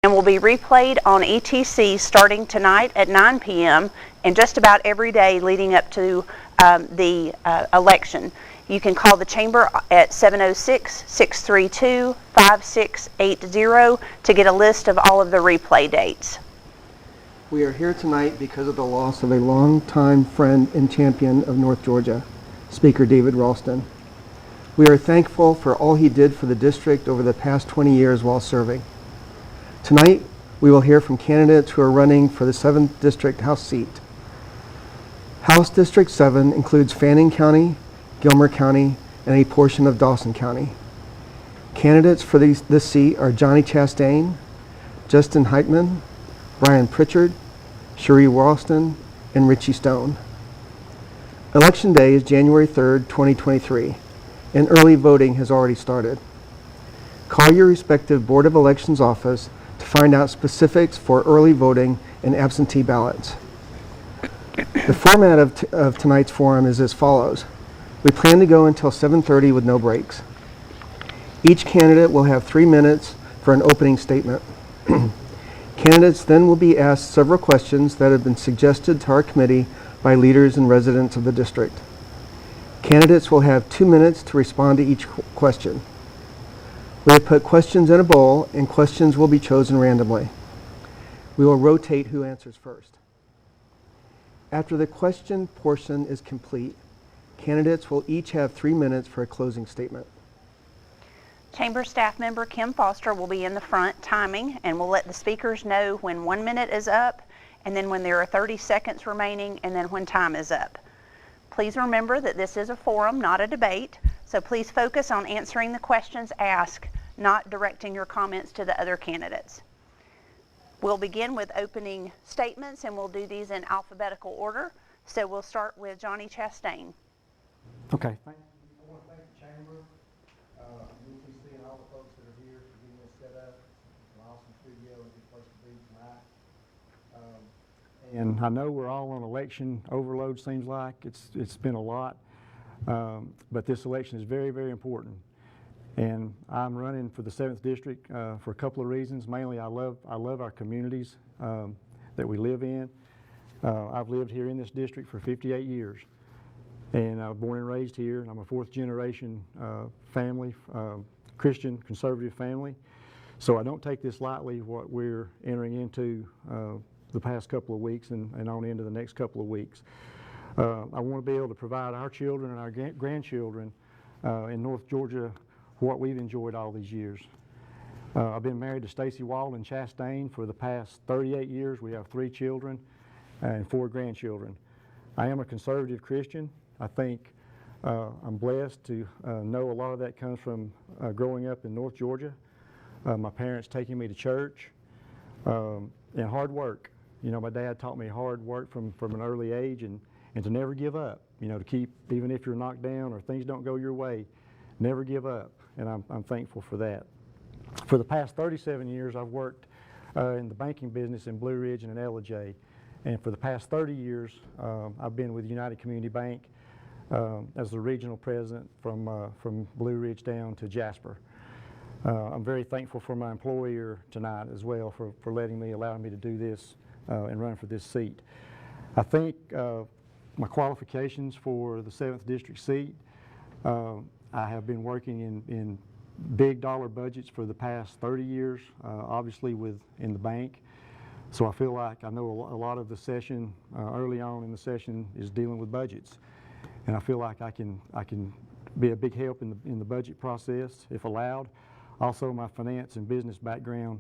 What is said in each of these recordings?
and will be replayed on ETC starting tonight at 9 p.m. and just about every day leading up to the election. You can call the chamber at 706-632-5680 to get a list of all of the replay dates. We are here tonight because of the loss of a longtime friend and champion of North Georgia, Speaker David Ralston. We are thankful for all he did for the district over the past 20 years while serving. Tonight, we will hear from candidates who are running for the 7th District House seat. House District 7 includes Fannin County, Gilmer County, and a portion of Dawson County. Candidates for this seat are Johnny Chastain, Justin Heitman, Brian Pritchard, Cherie Ralston, and Richie Stone. Election Day is January 3rd, 2023, and early voting has already started. Call your respective Board of Elections office to find out specifics for early voting and absentee ballots. The format of tonight's forum is as follows. We plan to go until 7:30 with no breaks. Each candidate will have 3 minutes for an opening statement. Candidates then will be asked several questions that have been suggested to our committee by leaders and residents of the district. Candidates will have 2 minutes to respond to each question. We have put questions in a bowl, and questions will be chosen randomly. We will rotate who answers first. After the question portion is complete, candidates will each have 3 minutes for a closing statement. Chamber staff member Kim Foster will be in the front timing and will let the speakers know when 1 minute is up, and then when there are 30 seconds remaining, and then when time is up. Please remember that this is a forum, not a debate, so please focus on answering the questions asked, not directing your comments to the other candidates. We'll begin with opening statements, and we'll do these in alphabetical order. So we'll start with Johnny Chastain. Okay. I want to thank the chamber, UTC, and all the folks that are here for getting this set up. It's an awesome studio, a good place to be tonight. And I know we're all on election overload, seems like. It's been a lot. But this election is very, very important. And I'm running for the 7th District for a couple of reasons. Mainly, I love our communities that we live in. I've lived here in this district for 58 years. And I was born and raised here. I'm a 4th generation family, Christian conservative family. So I don't take this lightly, what we're entering into the past couple of weeks and on into the next couple of weeks. I want to be able to provide our children and our grandchildren in North Georgia what we've enjoyed all these years. I've been married to Stacy Walden Chastain for the past 38 years. We have 3 children and 4 grandchildren. I am a conservative Christian. I think I'm blessed to know a lot of that comes from growing up in North Georgia, my parents taking me to church, and hard work. You know, my dad taught me hard work from an early age, and to never give up, you know, to keep, even if you're knocked down or things don't go your way, never give up, and I'm thankful for that. For the past 37 years, I've worked in the banking business in Blue Ridge and in Ellijay, and for the past 30 years, I've been with United Community Bank as the regional president from Blue Ridge down to Jasper. I'm very thankful for my employer tonight as well for allowing me to do this and run for this seat. I think my qualifications for the 7th District seat, I have been working in big dollar budgets for the past 30 years, obviously in the bank. So I feel like I know a lot of the session, early on in the session, is dealing with budgets. And I feel like I can be a big help in the budget process if allowed. Also, my finance and business background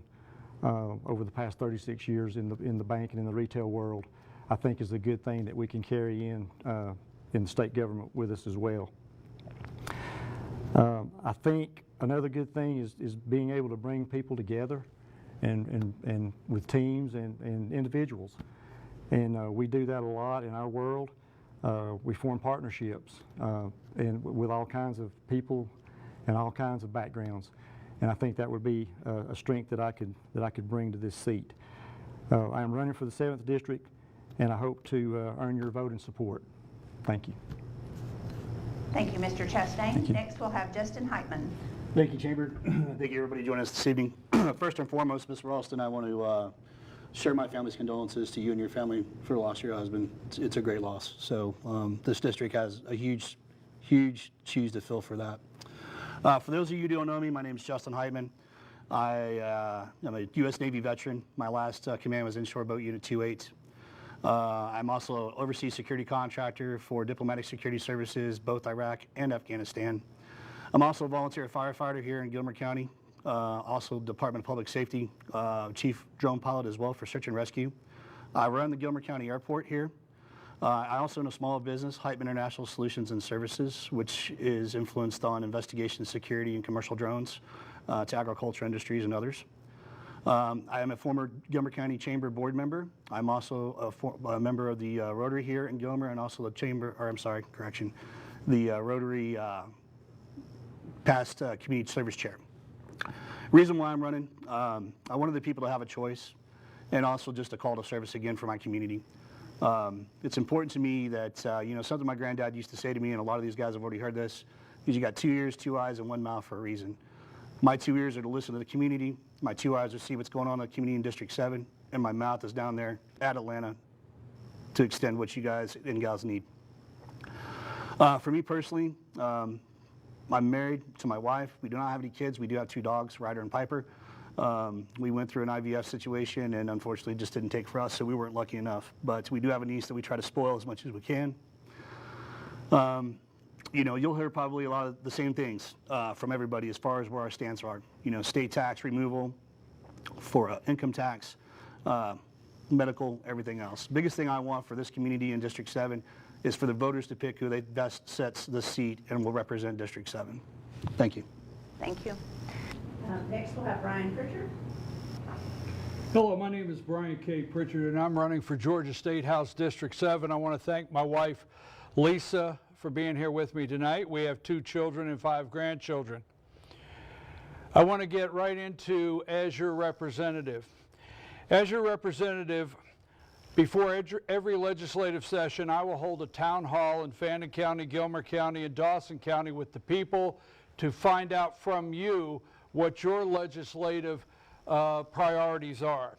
over the past 36 years in the bank and in the retail world, I think is a good thing that we can carry in the state government with us as well. I think another good thing is being able to bring people together and with teams and individuals. And we do that a lot in our world. We form partnerships and with all kinds of people and all kinds of backgrounds. And I think that would be a strength that I could bring to this seat. I am running for the 7th District, and I hope to earn your vote and support. Thank you. Thank you, Mr. Chastain. Next, we'll have Justin Heitman. Thank you, Chamber. Thank you, everybody joining us this evening. First and foremost, Ms. Ralston, I want to share my family's condolences to you and your family for the loss of your husband. It's a great loss. So this district has a huge shoes to fill for that. For those of you who don't know me, my name is Justin Heitman. I'm a U.S. Navy veteran. My last command was Inshore Boat Unit 28. I'm also an overseas security contractor for diplomatic security services, both Iraq and Afghanistan. I'm also a volunteer firefighter here in Gilmer County, also Department of Public Safety, chief drone pilot as well for search and rescue. I run the Gilmer County Airport here. I also own a small business, Heitman International Solutions and Services, which is influenced on investigation, security, and commercial drones to agriculture industries and others. I am a former Gilmer County Chamber board member. I'm also a member of the Rotary here in Gilmer, and also the Chamber, or I'm sorry, correction, the Rotary past community service chair. Reason why I'm running, I wanted the people to have a choice, and also just a call to service again for my community. It's important to me that, something my granddad used to say to me, and a lot of these guys have already heard this, is you got 2 ears, 2 eyes, and 1 mouth for a reason. My 2 ears are to listen to the community, my 2 eyes are to see what's going on in the community in District 7, and my mouth is down there at Atlanta to extend what you guys and gals need. For me personally, I'm married to my wife. We do not have any kids. We do have 2 dogs, Ryder and Piper. We went through an IVF situation, and unfortunately it just didn't take for us, so we weren't lucky enough. But we do have a niece that we try to spoil as much as we can. You'll hear probably a lot of the same things from everybody as far as where our stance are. State tax removal for income tax, medical, everything else. Biggest thing I want for this community in District 7 is for the voters to pick who they best sets the seat and will represent District 7. Thank you. Thank you. Next we'll have Brian Pritchard. Hello, my name is Brian K. Pritchard, and I'm running for Georgia State House District 7. I want to thank my wife, Lisa, for being here with me tonight. We have 2 children and 5 grandchildren. I want to get right into as your representative. As your representative, before every legislative session, I will hold a town hall in Fannin County, Gilmer County, and Dawson County with the people to find out from you what your legislative priorities are.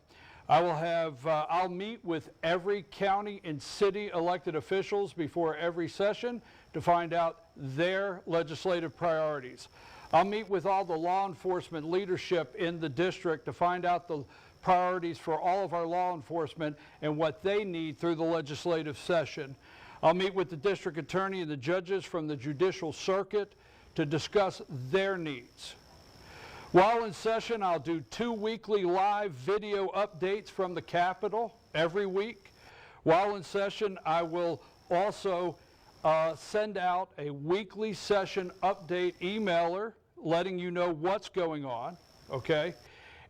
I'll meet with every county and city elected officials before every session to find out their legislative priorities. I'll meet with all the law enforcement leadership in the district to find out the priorities for all of our law enforcement and what they need through the legislative session. I'll meet with the district attorney and the judges from the judicial circuit to discuss their needs. While in session, I'll do 2 weekly live video updates from the Capitol every week. While in session, I will also send out a weekly session update emailer letting you know what's going on, okay?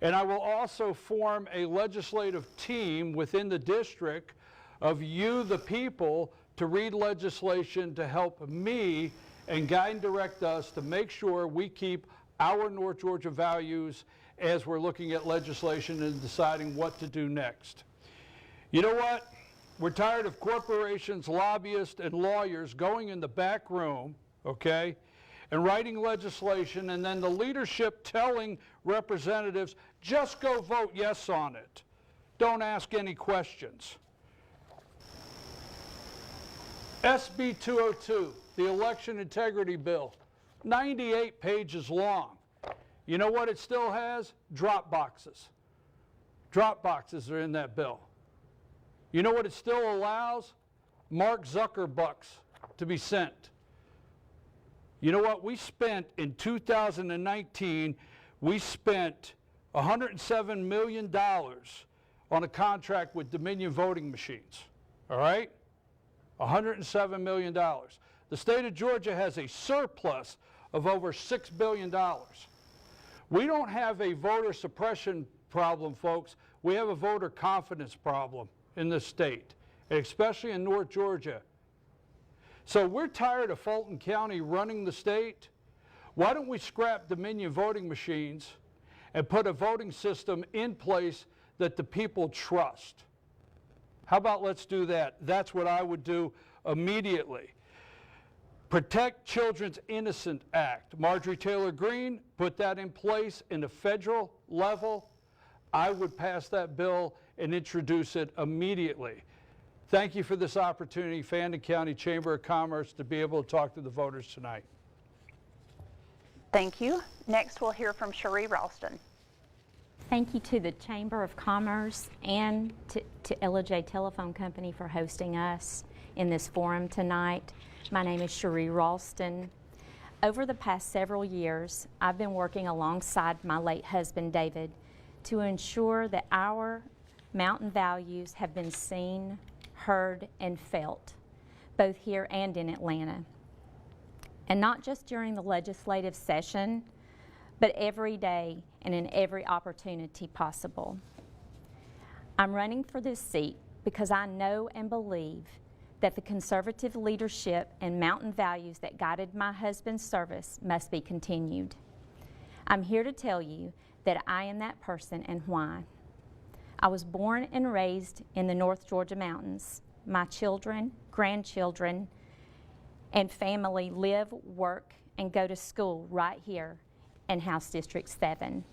And I will also form a legislative team within the district of you, the people, to read legislation to help me and guide and direct us to make sure we keep our North Georgia values as we're looking at legislation and deciding what to do next. You know what? We're tired of corporations, lobbyists, and lawyers going in the back room, okay, and writing legislation, and then the leadership telling representatives, just go vote yes on it. Don't ask any questions. SB 202, the Election Integrity Bill, 98 pages long. You know what it still has? Drop boxes. Drop boxes are in that bill. You know what it still allows? Mark Zuckerbucks to be sent. You know what? We spent in 2019, we spent $107 million on a contract with Dominion voting machines, all right? $107 million. The state of Georgia has a surplus of over $6 billion. We don't have a voter suppression problem, folks. We have a voter confidence problem in this state, especially in North Georgia. So we're tired of Fulton County running the state. Why don't we scrap Dominion voting machines and put a voting system in place that the people trust? How about let's do that? That's what I would do immediately. Protect Children's Innocent Act. Marjorie Taylor Greene put that in place in the federal level. I would pass that bill and introduce it immediately. Thank you for this opportunity, Fannin County Chamber of Commerce, to be able to talk to the voters tonight. Thank you. Next, we'll hear from Cherie Ralston. Thank you to the Chamber of Commerce and to LJ Telephone Company for hosting us in this forum tonight. My name is Cherie Ralston. Over the past several years, I've been working alongside my late husband, David, to ensure that our mountain values have been seen, heard, and felt, both here and in Atlanta. And not just during the legislative session, but every day and in every opportunity possible. I'm running for this seat because I know and believe that the conservative leadership and mountain values that guided my husband's service must be continued. I'm here to tell you that I am that person and why. I was born and raised in the North Georgia mountains. My children, grandchildren, and family live, work, and go to school right here in House District 7.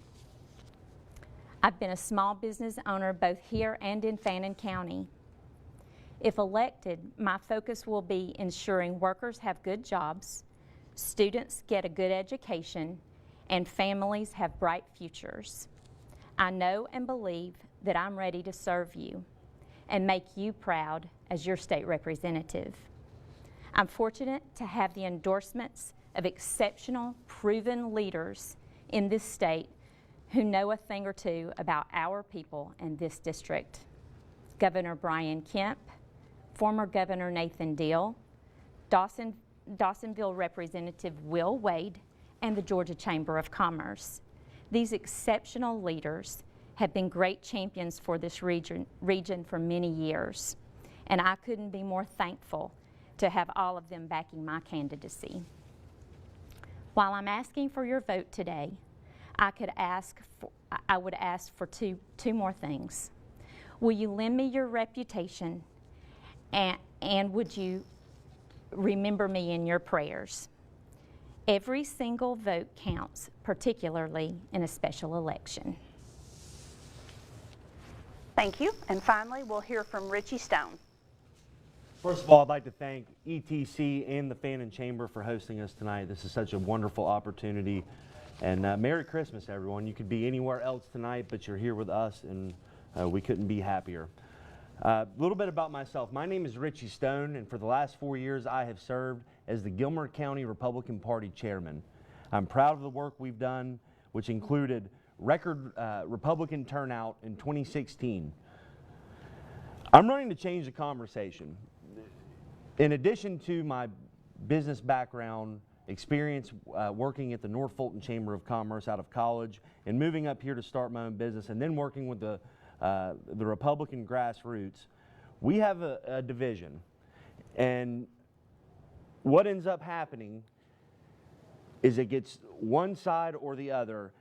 I've been a small business owner both here and in Fannin County. If elected, my focus will be ensuring workers have good jobs, students get a good education, and families have bright futures. I know and believe that I'm ready to serve you and make you proud as your state representative. I'm fortunate to have the endorsements of exceptional, proven leaders in this state who know a thing or two about our people and this district. Governor Brian Kemp, former Governor Nathan Deal, Dawsonville Representative Will Wade, and the Georgia Chamber of Commerce. These exceptional leaders have been great champions for this region for many years, and I couldn't be more thankful to have all of them backing my candidacy. While I'm asking for your vote today, I would ask for two more things. Will you lend me your reputation, and would you remember me in your prayers? Every single vote counts, particularly in a special election. Thank you. And finally, we'll hear from Richie Stone. First of all, I'd like to thank ETC and the Fannin Chamber for hosting us tonight. This is such a wonderful opportunity. And Merry Christmas, everyone. You could be anywhere else tonight, but you're here with us, and we couldn't be happier. A little bit about myself. My name is Richie Stone, and for the last 4 years, I have served as the Gilmer County Republican Party Chairman. I'm proud of the work we've done, which included record Republican turnout in 2016. I'm running to change the conversation. In addition to my business background, experience working at the North Fulton Chamber of Commerce out of college, and moving up here to start my own business, and then working with the Republican grassroots, we have a division. And what ends up happening is it gets one side or the other,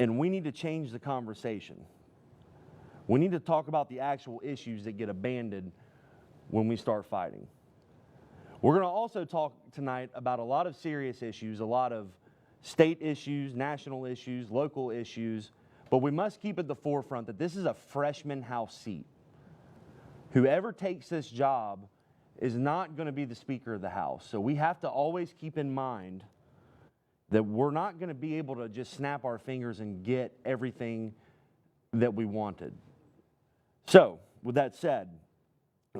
and we need to change the conversation. We need to talk about the actual issues that get abandoned when we start fighting. We're going to also talk tonight about a lot of serious issues, a lot of state issues, national issues, local issues, but we must keep at the forefront that this is a freshman House seat. Whoever takes this job is not going to be the Speaker of the House. So we have to always keep in mind that we're not going to be able to just snap our fingers and get everything that we wanted. So, with that said,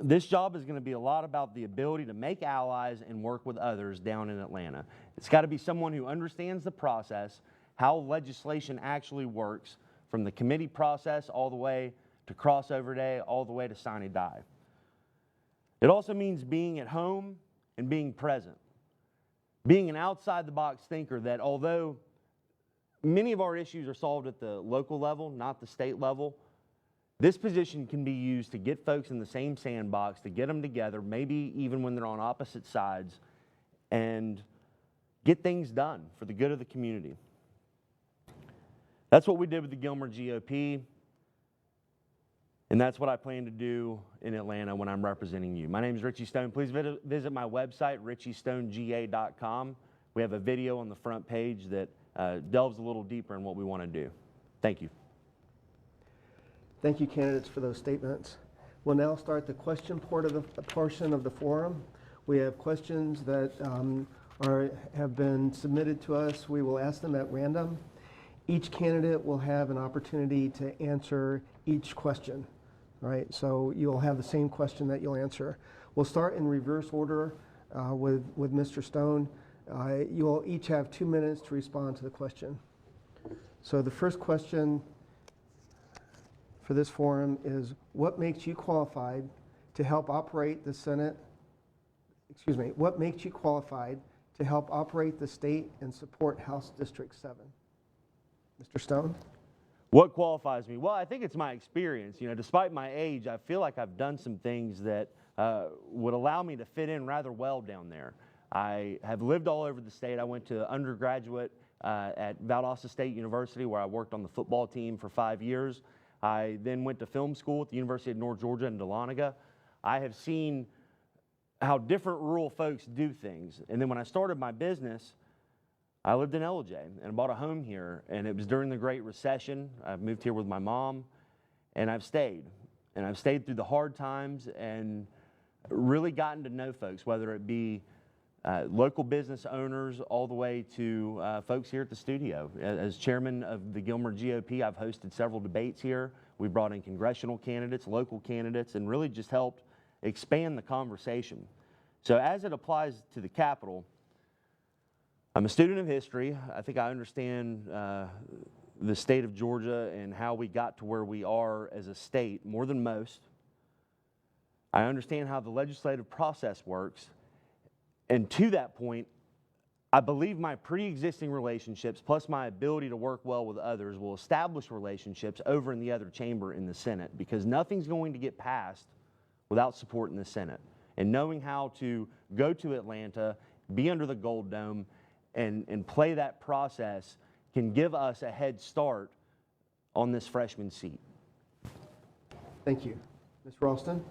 this job is going to be a lot about the ability to make allies and work with others down in Atlanta. It's got to be someone who understands the process, how legislation actually works, from the committee process all the way to crossover day, all the way to sine die. It also means being at home and being present. Being an outside-the-box thinker that although many of our issues are solved at the local level, not the state level, this position can be used to get folks in the same sandbox, to get them together, maybe even when they're on opposite sides, and get things done for the good of the community. That's what we did with the Gilmer GOP. And that's what I plan to do in Atlanta when I'm representing you. My name is Richie Stone. Please visit my website, richiestonega.com. We have a video on the front page that delves a little deeper in what we want to do. Thank you. Thank you, candidates, for those statements. We'll now start the question portion of the forum. We have questions that have been submitted to us. We will ask them at random. Each candidate will have an opportunity to answer each question. Right, so you'll have the same question that you'll answer. We'll start in reverse order with Mr. Stone. You'll each have 2 minutes to respond to the question. So the first question for this forum is, what makes you qualified to help operate the Senate, what makes you qualified to help operate the state and support House District 7? Mr. Stone? What qualifies me? Well, I think it's my experience. You know, despite my age, I feel like I've done some things that would allow me to fit in rather well down there. I have lived all over the state. I went to undergraduate at Valdosta State University, where I worked on the football team for 5 years. I then went to film school at the University of North Georgia in Dahlonega. I have seen how different rural folks do things. And then when I started my business, I lived in LJ and bought a home here, and it was during the Great Recession. I moved here with my mom, and I've stayed. And I've stayed through the hard times and really gotten to know folks, whether it be local business owners all the way to folks here at the studio. As chairman of the Gilmer GOP, I've hosted several debates here. We brought in congressional candidates, local candidates, and really just helped expand the conversation. So as it applies to the Capitol, I'm a student of history. I think I understand the state of Georgia and how we got to where we are as a state more than most. I understand how the legislative process works. And to that point, I believe my pre-existing relationships plus my ability to work well with others will establish relationships over in the other chamber in the Senate, because nothing's going to get passed without support in the Senate. And knowing how to go to Atlanta, be under the Gold Dome, and play that process can give us a head start on this freshman seat. Thank you. Ms. Ralston?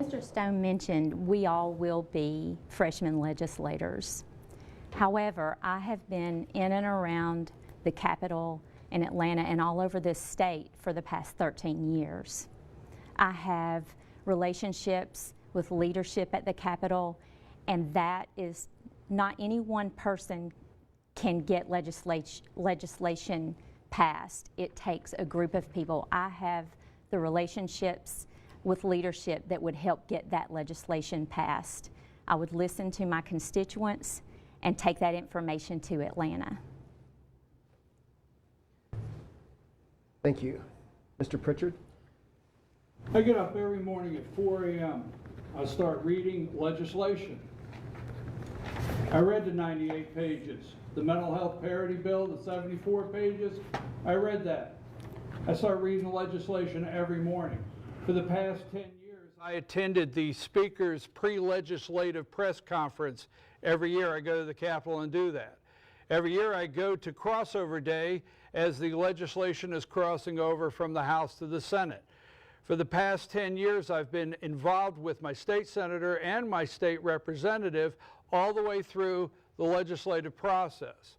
As Mr. Stone mentioned, we all will be freshman legislators. However, I have been in and around the Capitol in Atlanta and all over this state for the past 13 years. I have relationships with leadership at the Capitol, and that is not any one person can get legislation passed. It takes a group of people. I have the relationships with leadership that would help get that legislation passed. I would listen to my constituents and take that information to Atlanta. Thank you. Mr. Pritchard? I get up every morning at 4 a.m. I start reading legislation. I read the 98 pages. The mental health parity bill, the 74 pages, I read that. I start reading the legislation every morning. For the past 10 years, I attended the Speaker's pre-legislative press conference. Every year I go to the Capitol and do that. Every year I go to crossover day as the legislation is crossing over from the House to the Senate. For the past 10 years, I've been involved with my state senator and my state representative all the way through the legislative process.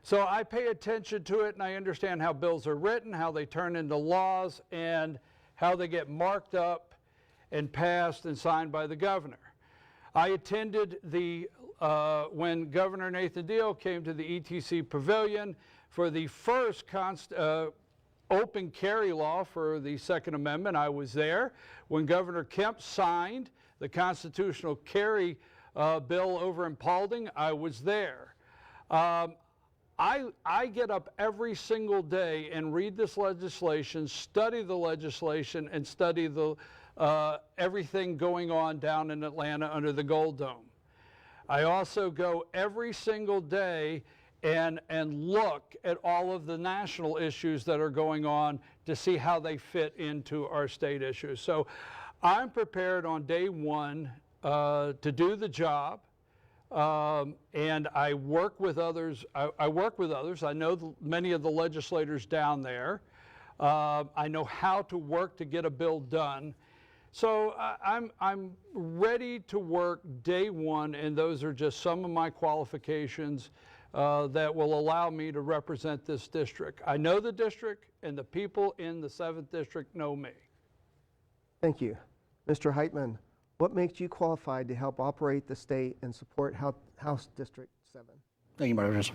So I pay attention to it, and I understand how bills are written, how they turn into laws, and how they get marked up and passed and signed by the governor. I attended when Governor Nathan Deal came to the ETC Pavilion for the first open carry law for the Second Amendment. I was there. When Governor Kemp signed the constitutional carry bill over in Paulding, I was there. I get up every single day and read this legislation, study the legislation, and study everything going on down in Atlanta under the Gold Dome. I also go every single day and look at all of the national issues that are going on to see how they fit into our state issues. So I'm prepared on day one to do the job, and I work with others. I know many of the legislators down there. I know how to work to get a bill done. So I'm ready to work day one, and those are just some of my qualifications that will allow me to represent this district. I know the district, and the people in the 7th District know me. Thank you. Mr. Heitman, what makes you qualified to help operate the state and support House District 7? Thank you, Marcus.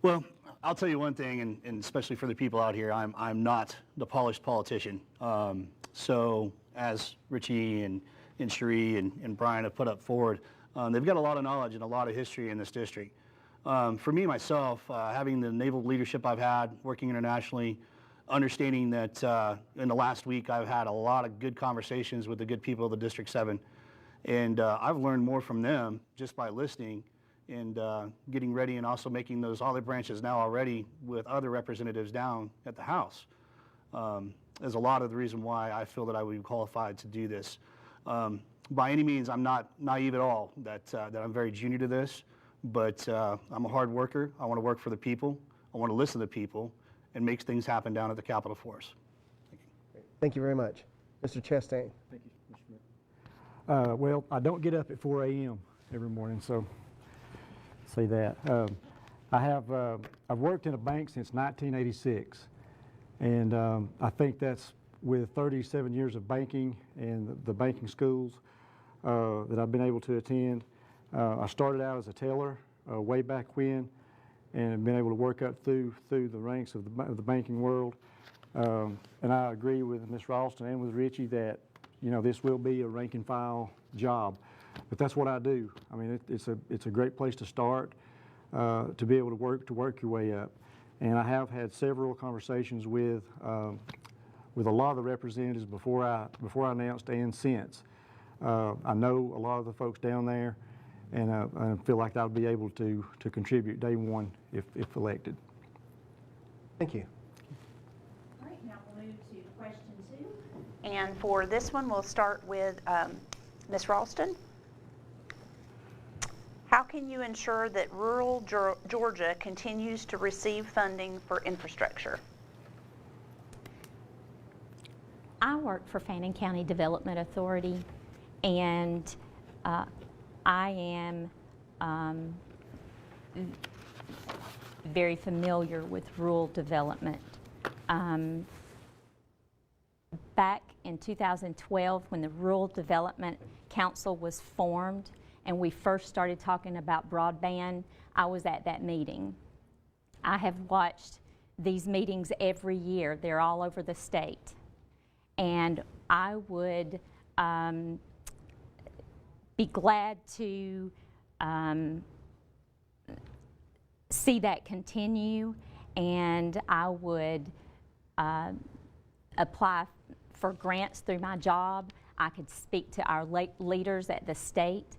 Well, I'll tell you one thing, and especially for the people out here, I'm not the polished politician. So as Richie and Cherie and Brian have put up forward, they've got a lot of knowledge and a lot of history in this district. For me, myself, having the naval leadership I've had, working internationally, understanding that in the last week I've had a lot of good conversations with the good people of the District 7, and I've learned more from them just by listening and getting ready, and also making those olive branches now already with other representatives down at the House. Is a lot of the reason why I feel that I would be qualified to do this. By any means, I'm not naive at all that I'm very junior to this, but I'm a hard worker. I want to work for the people. I want to listen to people and make things happen down at the Capitol for us. Thank you. Thank you very much. Mr. Chastain. Thank you, Mr. Smith. Well, I don't get up at 4 a.m. every morning, so say that. I've worked in a bank since 1986, and I think that's with 37 years of banking and the banking schools that I've been able to attend. I started out as a teller way back when, and have been able to work up through the ranks of the banking world. And I agree with Ms. Ralston and with Richie that, you know, this will be a rank and file job, but that's what I do. I mean, it's a great place to start, to be able to work your way up. And I have had several conversations with a lot of the representatives before I announced and since. I know a lot of the folks down there, and I feel like I'll be able to contribute day one if elected. Thank you. All right, now we'll move to question 2. And for this one, we'll start with Ms. Ralston. How can you ensure that rural Georgia continues to receive funding for infrastructure? I work for Fannin County Development Authority, and I am very familiar with rural development. Back in 2012, when the Rural Development Council was formed and we first started talking about broadband, I was at that meeting. I have watched these meetings every year. They're all over the state. And I would be glad to see that continue, and I would apply for grants through my job. I could speak to our leaders at the state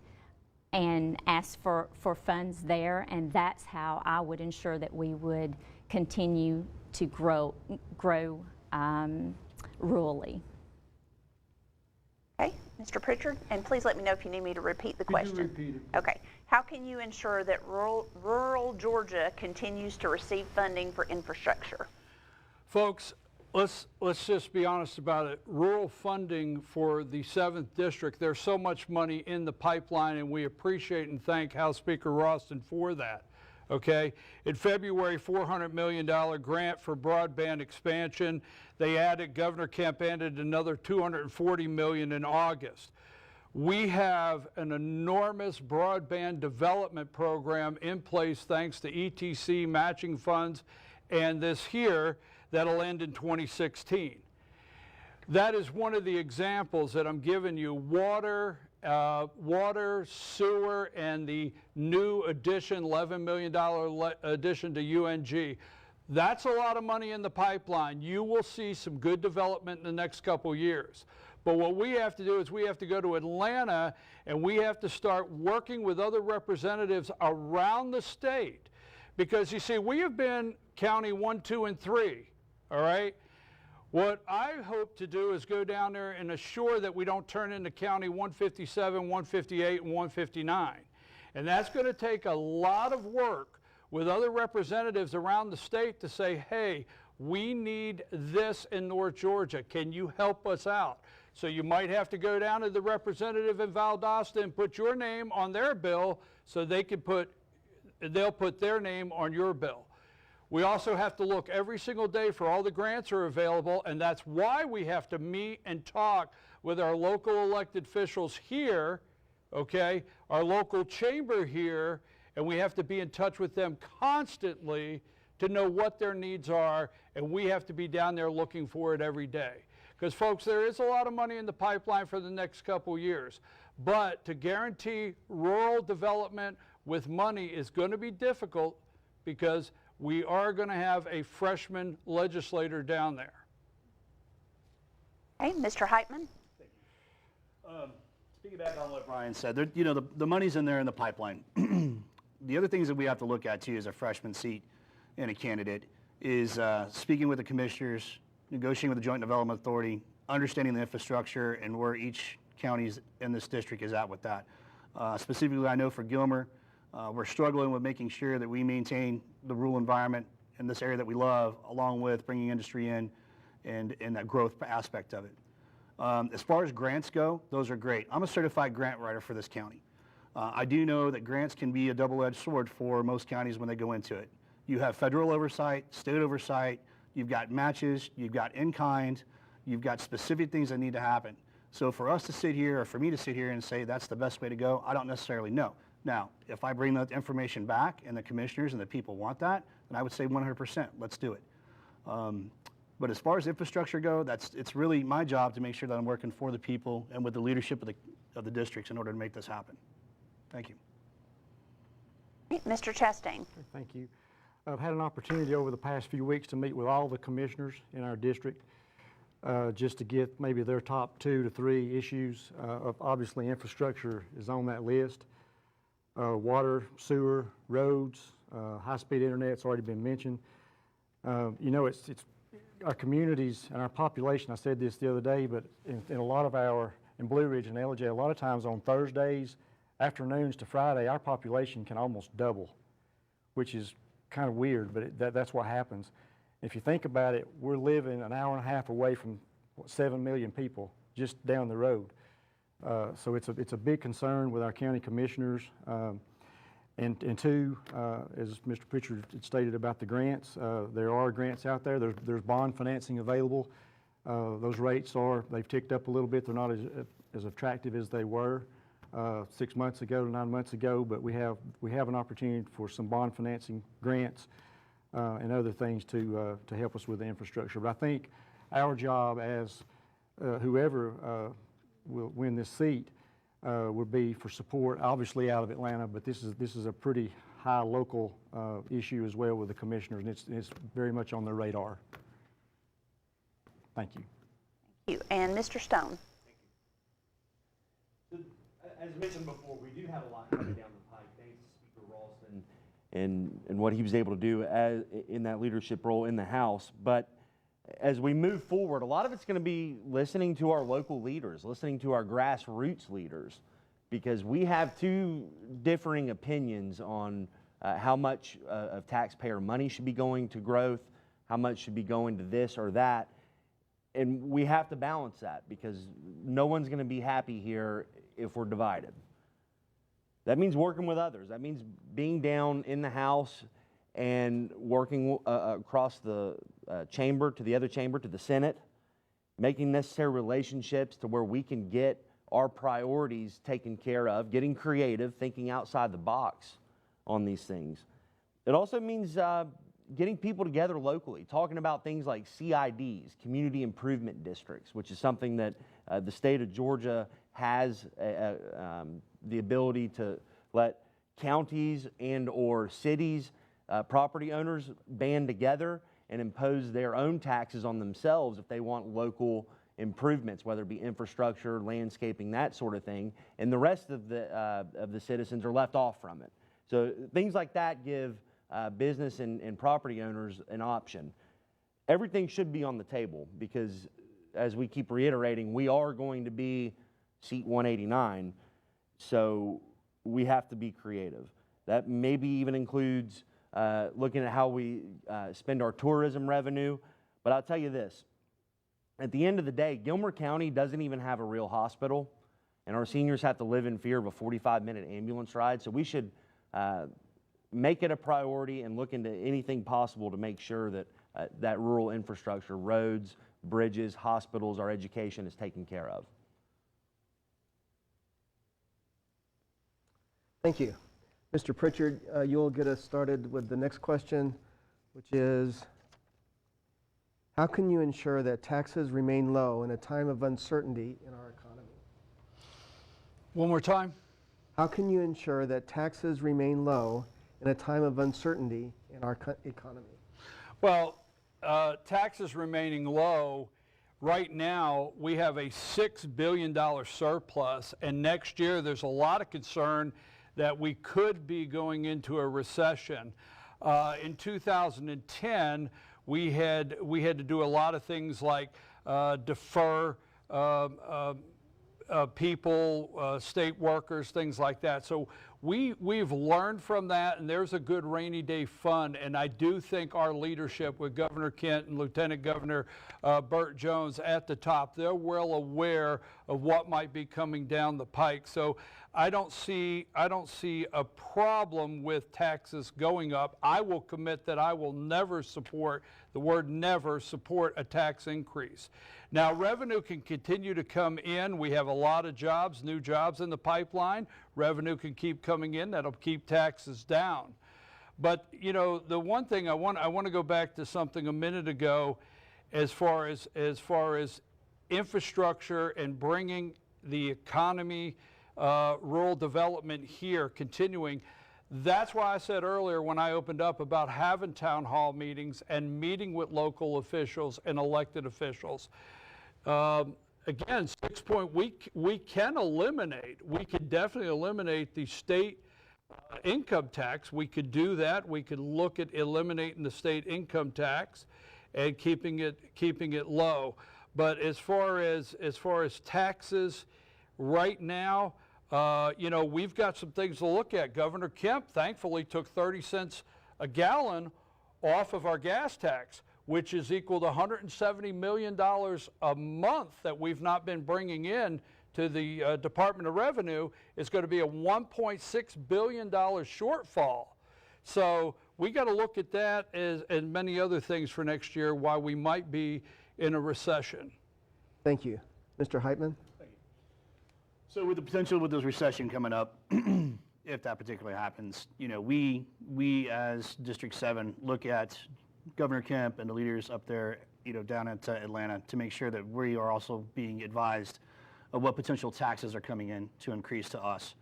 and ask for funds there, and that's how I would ensure that we would continue to grow rurally. Okay, Mr. Pritchard, and please let me know if you need me to repeat the question. Could you repeat it? Okay. How can you ensure that rural Georgia continues to receive funding for infrastructure? Folks, let's just be honest about it. Rural funding for the 7th District, there's so much money in the pipeline, and we appreciate and thank House Speaker Ralston for that. Okay, in February, $400 million grant for broadband expansion. They added, Governor Kemp added another $240 million in August. We have an enormous broadband development program in place thanks to ETC matching funds, and this here that'll end in 2016. That is one of the examples that I'm giving you. Water, sewer, and the new addition, $11 million addition to UNG. That's a lot of money in the pipeline. You will see some good development in the next couple years. But what we have to do is we have to go to Atlanta, and we have to start working with other representatives around the state. Because you see, we have been County 1, 2, and 3, all right? What I hope to do is go down there and assure that we don't turn into County 157, 158, and 159. And that's going to take a lot of work with other representatives around the state to say, hey, we need this in North Georgia. Can you help us out? So you might have to go down to the representative in Valdosta and put your name on their bill so they'll put their name on your bill. We also have to look every single day for all the grants are available, and that's why we have to meet and talk with our local elected officials here, okay, our local chamber here, and we have to be in touch with them constantly to know what their needs are, and we have to be down there looking for it every day. Because folks, there is a lot of money in the pipeline for the next couple years, but to guarantee rural development with money is going to be difficult because we are going to have a freshman legislator down there. Okay, Mr. Heitman? Speaking back on what Brian said, there, you know, the money's in there in the pipeline. The other things that we have to look at too as a freshman seat and a candidate is speaking with the commissioners, negotiating with the Joint Development Authority, understanding the infrastructure and where each county in this district is at with that. Specifically, I know for Gilmer, we're struggling with making sure that we maintain the rural environment in this area that we love, along with bringing industry in and that growth aspect of it. As far as grants go, those are great. I'm a certified grant writer for this county. I do know that grants can be a double-edged sword for most counties when they go into it. You have federal oversight, state oversight, you've got matches, you've got in-kind, you've got specific things that need to happen. So for us to sit here, or for me to sit here and say that's the best way to go, I don't necessarily know. Now, if I bring that information back and the commissioners and the people want that, then I would say 100%, let's do it. But as far as infrastructure go, it's really my job to make sure that I'm working for the people and with the leadership of the districts in order to make this happen. Thank you. Mr. Chastain? Thank you. I've had an opportunity over the past few weeks to meet with all the commissioners in our district just to get maybe their top 2 to 3 issues. Obviously, infrastructure is on that list. Water, sewer, roads, high-speed internet's already been mentioned. You know, it's our communities and our population, I said this the other day, but in a lot of in Blue Ridge and LJ, a lot of times on Thursdays, afternoons to Friday, our population can almost double, which is kind of weird, but that's what happens. If you think about it, we're living an hour and a half away from 7 million people just down the road. So it's a big concern with our county commissioners. And two, as Mr. Pritchard had stated about the grants, there are grants out there. There's bond financing available. Those rates they've ticked up a little bit. They're not as attractive as they were 6 months ago to 9 months ago, but we have an opportunity for some bond financing grants and other things to help us with the infrastructure. But I think our job as whoever will win this seat would be for support, obviously out of Atlanta, but this is a pretty high local issue as well with the commissioners, and it's very much on their radar. Thank you. Thank you. And Mr. Stone? As mentioned before, we do have a lot coming down the pike. Thanks to Speaker Ralston and what he was able to do in that leadership role in the House. But as we move forward, a lot of it's going to be listening to our local leaders, listening to our grassroots leaders, because we have 2 differing opinions on how much of taxpayer money should be going to growth, how much should be going to this or that. And we have to balance that because no one's going to be happy here if we're divided. That means working with others. That means being down in the House and working across the chamber to the other chamber, to the Senate, making necessary relationships to where we can get our priorities taken care of, getting creative, thinking outside the box on these things. It also means getting people together locally, talking about things like CIDs, Community Improvement Districts, which is something that the state of Georgia has the ability to let counties and or cities, property owners band together and impose their own taxes on themselves if they want local improvements, whether it be infrastructure, landscaping, that sort of thing, and the rest of the citizens are left off from it. So things like that give business and property owners an option. Everything should be on the table because, as we keep reiterating, we are going to be seat 189, so we have to be creative. That maybe even includes looking at how we spend our tourism revenue, But I'll tell you this, at the end of the day, Gilmer County doesn't even have a real hospital, and our seniors have to live in fear of a 45-minute ambulance ride. So we should make it a priority and look into anything possible to make sure that that rural infrastructure, roads, bridges, hospitals, our education is taken care of. Thank you. Mr. Pritchard, you'll get us started with the next question, which is, how can you ensure that taxes remain low in a time of uncertainty in our economy? One more time. How can you ensure that taxes remain low in a time of uncertainty in our economy? Well, taxes remaining low, right now we have a $6 billion surplus, and next year there's a lot of concern that we could be going into a recession. In 2010, we had to do a lot of things like defer people, state workers, things like that. So we've learned from that, and there's a good rainy day fund. And I do think our leadership with Governor Kent and Lieutenant Governor Burt Jones at the top, they're well aware of what might be coming down the pike. So I don't see a problem with taxes going up. I will commit that I will never support, the word never, support a tax increase. Now, revenue can continue to come in. We have a lot of jobs, new jobs in the pipeline. Revenue can keep coming in. That'll keep taxes down. But, you know, the one thing I want to go back to something a minute ago as far as infrastructure and bringing the economy, rural development here continuing. That's why I said earlier when I opened up about having town hall meetings and meeting with local officials and elected officials. Again, 6 point, we can definitely eliminate the state income tax. We could do that. We could look at eliminating the state income tax and keeping it low. But as far as taxes right now, you know, we've got some things to look at. Governor Kemp thankfully took 30 cents a gallon off of our gas tax, which is equal to $170 million a month that we've not been bringing in to the Department of Revenue. Is going to be a $1.6 billion shortfall. So we got to look at that and many other things for next year, why we might be in a recession. Thank you. Mr. Heitman? So with the potential with this recession coming up, if that particularly happens, you know, we as District 7 look at Governor Kemp and the leaders up there, you know, down at Atlanta to make sure that we are also being advised of what potential taxes are coming in to increase to us.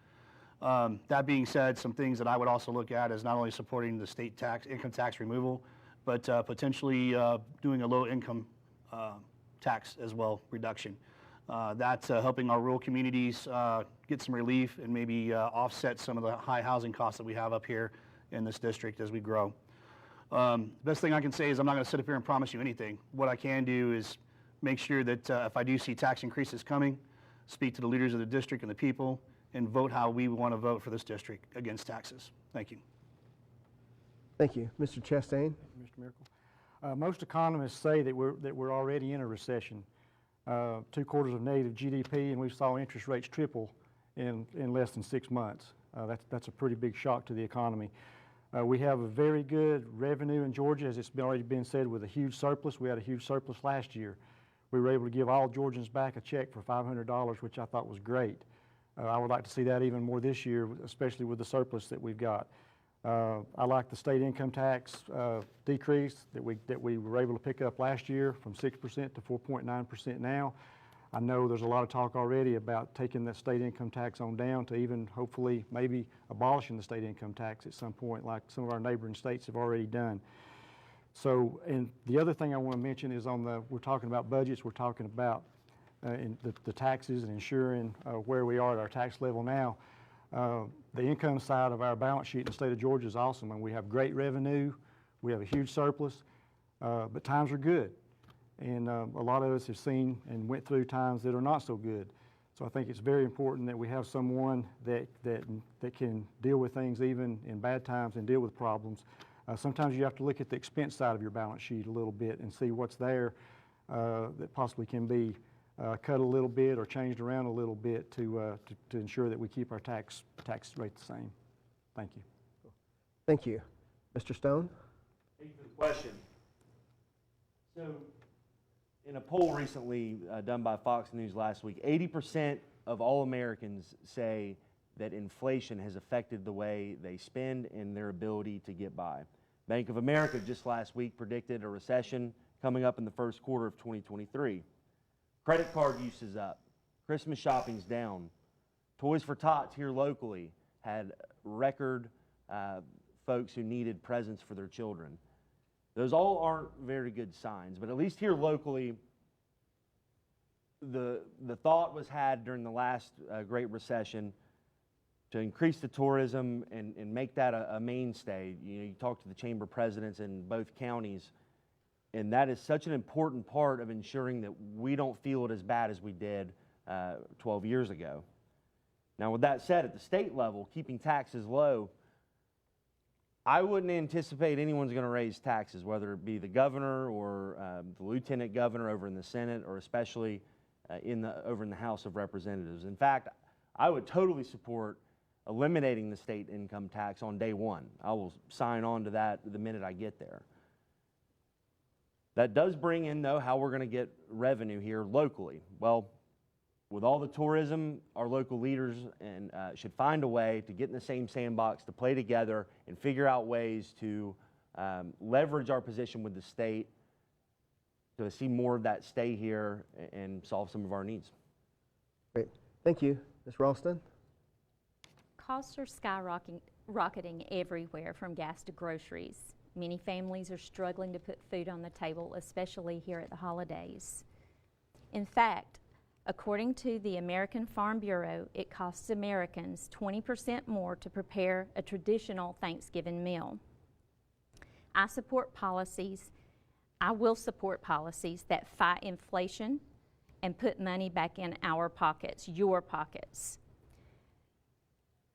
That being said, some things that I would also look at is not only supporting the state income tax removal, but potentially doing a low income tax as well, reduction. That's helping our rural communities get some relief and maybe offset some of the high housing costs that we have up here in this district as we grow. Best thing I can say is I'm not going to sit up here and promise you anything. What I can do is make sure that if I do see tax increases coming, speak to the leaders of the district and the people, and vote how we want to vote for this district against taxes. Thank you. Thank you. Mr. Chastain? Mr. Miracle. Most economists say that we're already in a recession. 2 quarters of negative GDP, and we saw interest rates triple in less than 6 months. That's a pretty big shock to the economy. We have a very good revenue in Georgia, as it's already been said, with a huge surplus. We had a huge surplus last year. We were able to give all Georgians back a check for $500, which I thought was great. I would like to see that even more this year, especially with the surplus that we've got. I like the state income tax decrease that we were able to pick up last year from 6% to 4.9% now. I know there's a lot of talk already about taking that state income tax on down to even hopefully maybe abolishing the state income tax at some point, like some of our neighboring states have already done. So, and the other thing I want to mention is we're talking about budgets, we're talking about the taxes and ensuring where we are at our tax level now. The income side of our balance sheet in the state of Georgia is awesome, and we have great revenue, we have a huge surplus, but times are good. And a lot of us have seen and went through times that are not so good. So I think it's very important that we have someone that can deal with things even in bad times and deal with problems. Sometimes you have to look at the expense side of your balance sheet a little bit and see what's there that possibly can be cut a little bit or changed around a little bit to ensure that we keep our tax rate the same. Thank you. Thank you. Mr. Stone? Thank you for the question. So, in a poll recently done by Fox News last week, 80% of all Americans say that inflation has affected the way they spend and their ability to get by. Bank of America just last week predicted a recession coming up in the first quarter of 2023. Credit card use is up. Christmas shopping's down. Toys for Tots here locally had record folks who needed presents for their children. Those all aren't very good signs, but at least here locally, the thought was had during the last Great Recession to increase the tourism and make that a mainstay. You talk to the chamber presidents in both counties, and that is such an important part of ensuring that we don't feel it as bad as we did 12 years ago. Now, with that said, at the state level, keeping taxes low, I wouldn't anticipate anyone's going to raise taxes, whether it be the governor or the lieutenant governor over in the Senate, or especially over in the House of Representatives. In fact, I would totally support eliminating the state income tax on day one. I will sign on to that the minute I get there. That does bring in, though, how we're going to get revenue here locally. Well, with all the tourism, our local leaders should find a way to get in the same sandbox, to play together and figure out ways to leverage our position with the state to see more of that stay here and solve some of our needs. Great. Thank you. Ms. Ralston? Costs are skyrocketing everywhere, from gas to groceries. Many families are struggling to put food on the table, especially here at the holidays. In fact, according to the American Farm Bureau, it costs Americans 20% more to prepare a traditional Thanksgiving meal. I will support policies that fight inflation and put money back in our pockets, your pockets.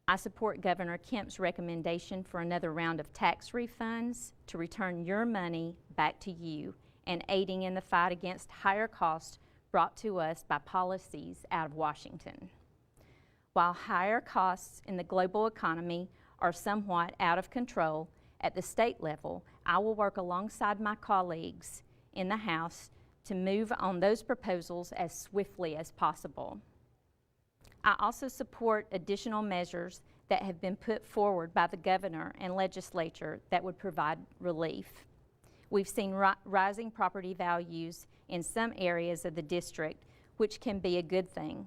I support Governor Kemp's recommendation for another round of tax refunds to return your money back to you, and aiding in the fight against higher costs brought to us by policies out of Washington. While higher costs in the global economy are somewhat out of control at the state level, I will work alongside my colleagues in the House to move on those proposals as swiftly as possible. I also support additional measures that have been put forward by the governor and legislature that would provide relief. We've seen rising property values in some areas of the district, which can be a good thing.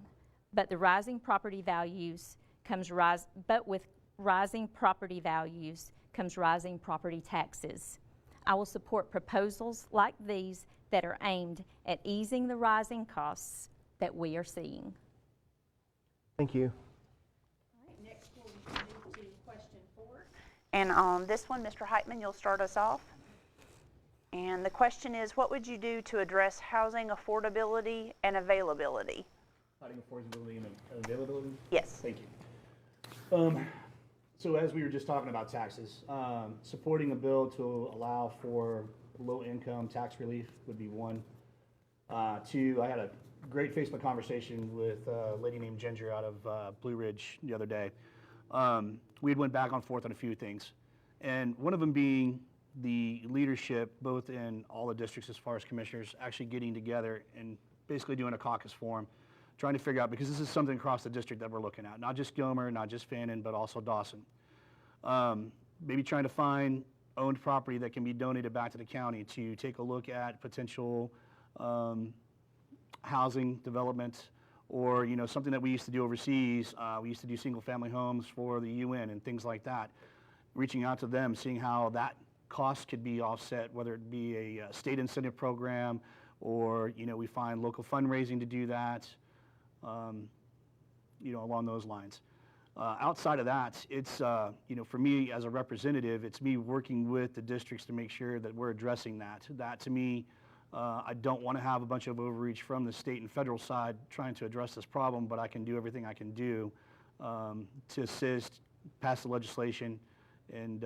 But with rising property values comes rising property taxes. I will support proposals like these that are aimed at easing the rising costs that we are seeing. Thank you. All right, next we'll move to question 4. And on this one, Mr. Heitman, you'll start us off. And the question is, what would you do to address housing affordability and availability? Housing affordability and availability? Yes. Thank you. So as we were just talking about taxes, supporting a bill to allow for low-income tax relief would be one. 2, I had a great Facebook conversation with a lady named Ginger out of Blue Ridge the other day. We went back and forth on a few things, and one of them being the leadership, both in all the districts as far as commissioners, actually getting together and basically doing a caucus forum, trying to figure out, because this is something across the district that we're looking at, not just Gilmer, not just Fannin, but also Dawson. Maybe trying to find owned property that can be donated back to the county to take a look at potential housing development, or something that we used to do overseas. We used to do single-family homes for the UN and things like that. Reaching out to them, seeing how that cost could be offset, whether it be a state incentive program, or we find local fundraising to do that, along those lines. Outside of that, it's for me as a representative, it's me working with the districts to make sure that we're addressing that. That to me, I don't want to have a bunch of overreach from the state and federal side trying to address this problem, but I can do everything I can do to assist, pass the legislation, and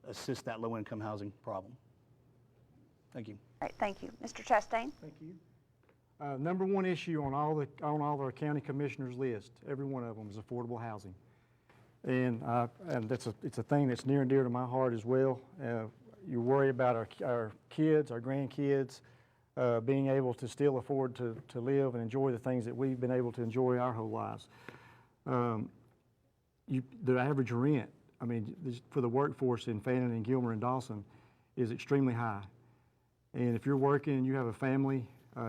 assist that low-income housing problem. Thank you. All right, thank you. Mr. Chastain? Thank you. Number one issue on all our county commissioners' list, every one of them, is affordable housing. And it's a thing that's near and dear to my heart as well. You worry about our kids, our grandkids, being able to still afford to live and enjoy the things that we've been able to enjoy our whole lives. The average rent, I mean, for the workforce in Fannin and Gilmer and Dawson is extremely high. And if you're working and you have a family,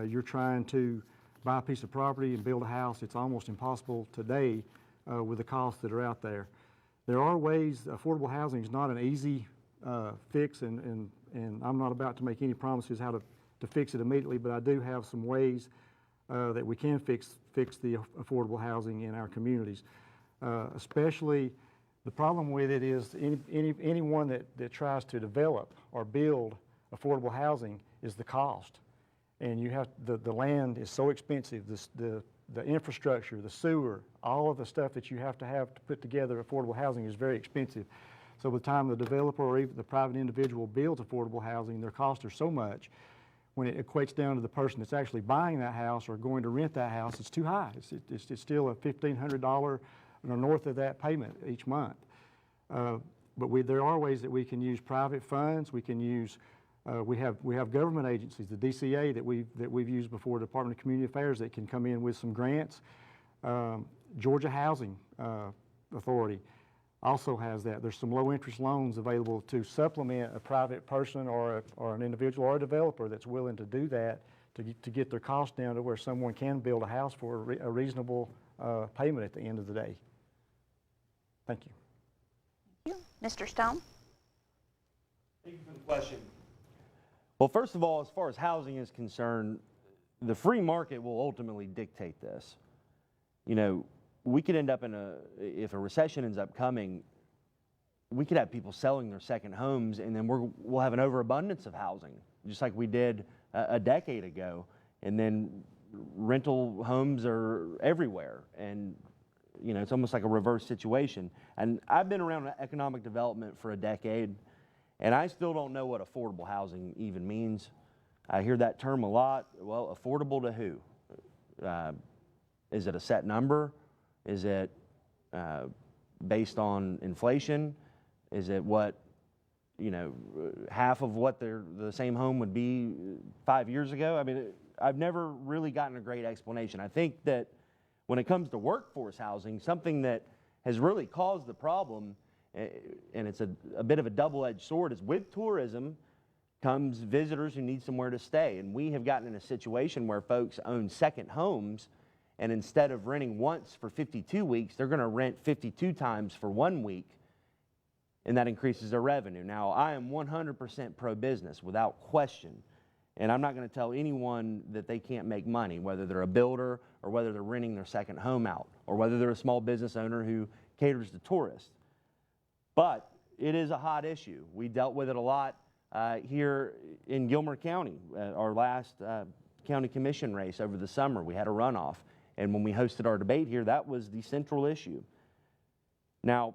you're trying to buy a piece of property and build a house, it's almost impossible today with the costs that are out there. There are ways. Affordable housing is not an easy fix, and I'm not about to make any promises how to fix it immediately, but I do have some ways that we can fix the affordable housing in our communities. Especially, the problem with it is anyone that tries to develop or build affordable housing is the cost. And you have, the land is so expensive, the infrastructure, the sewer, all of the stuff that you have to put together affordable housing is very expensive. So by the time the developer or even the private individual builds affordable housing, their costs are so much, when it equates down to the person that's actually buying that house or going to rent that house, it's too high. It's still a $1,500 or north of that payment each month. But there are ways that we can use private funds. We can use we have government agencies, the DCA that we've used before, Department of Community Affairs, that can come in with some grants. Georgia Housing Authority also has that. There's some low interest loans available to supplement a private person or an individual or a developer that's willing to do that to get their costs down to where someone can build a house for a reasonable payment at the end of the day. Thank you. Thank you. Mr. Stone? Thank you for the question. Well, first of all, as far as housing is concerned, the free market will ultimately dictate this. You know, we could end up if a recession ends up coming, we could have people selling their second homes, and then we'll have an overabundance of housing, just like we did a decade ago. And then rental homes are everywhere, and you know, it's almost like a reverse situation. And I've been around economic development for a decade, and I still don't know what affordable housing even means. I hear that term a lot. Well, affordable to who? Is it a set number? Is it based on inflation? Is it what, you know, half of what the same home would be 5 years ago? I mean, I've never really gotten a great explanation. I think that when it comes to workforce housing, something that has really caused the problem, and it's a bit of a double-edged sword, is with tourism comes visitors who need somewhere to stay. And we have gotten in a situation where folks own second homes, and instead of renting once for 52 weeks, they're going to rent 52 times for 1 week, and that increases their revenue. Now, I am 100% pro-business, without question, and I'm not going to tell anyone that they can't make money, whether they're a builder or whether they're renting their second home out, or whether they're a small business owner who caters to tourists. But it is a hot issue. We dealt with it a lot here in Gilmer County. Our last county commission race over the summer, we had a runoff. And when we hosted our debate here, that was the central issue. Now,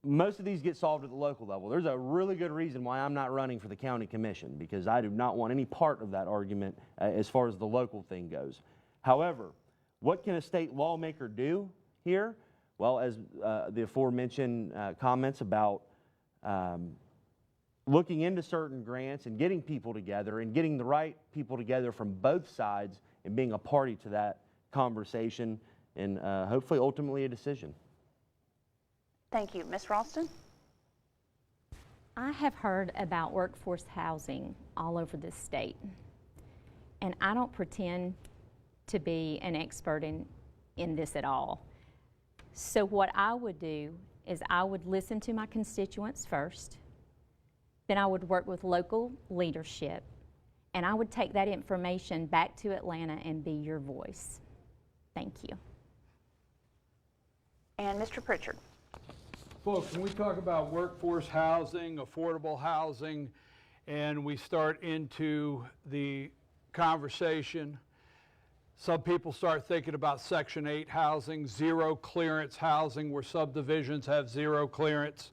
most of these get solved at the local level. There's a really good reason why I'm not running for the county commission, because I do not want any part of that argument as far as the local thing goes. However, what can a state lawmaker do here? Well, as the aforementioned comments about looking into certain grants and getting people together and getting the right people together from both sides and being a party to that conversation and hopefully ultimately a decision. Thank you. Ms. Ralston? I have heard about workforce housing all over this state, and I don't pretend to be an expert in this at all. So what I would do is I would listen to my constituents first, then I would work with local leadership, and I would take that information back to Atlanta and be your voice. Thank you. And Mr. Pritchard? Folks, when we talk about workforce housing, affordable housing, and we start into the conversation, some people start thinking about Section 8 housing, zero clearance housing, where subdivisions have zero clearance.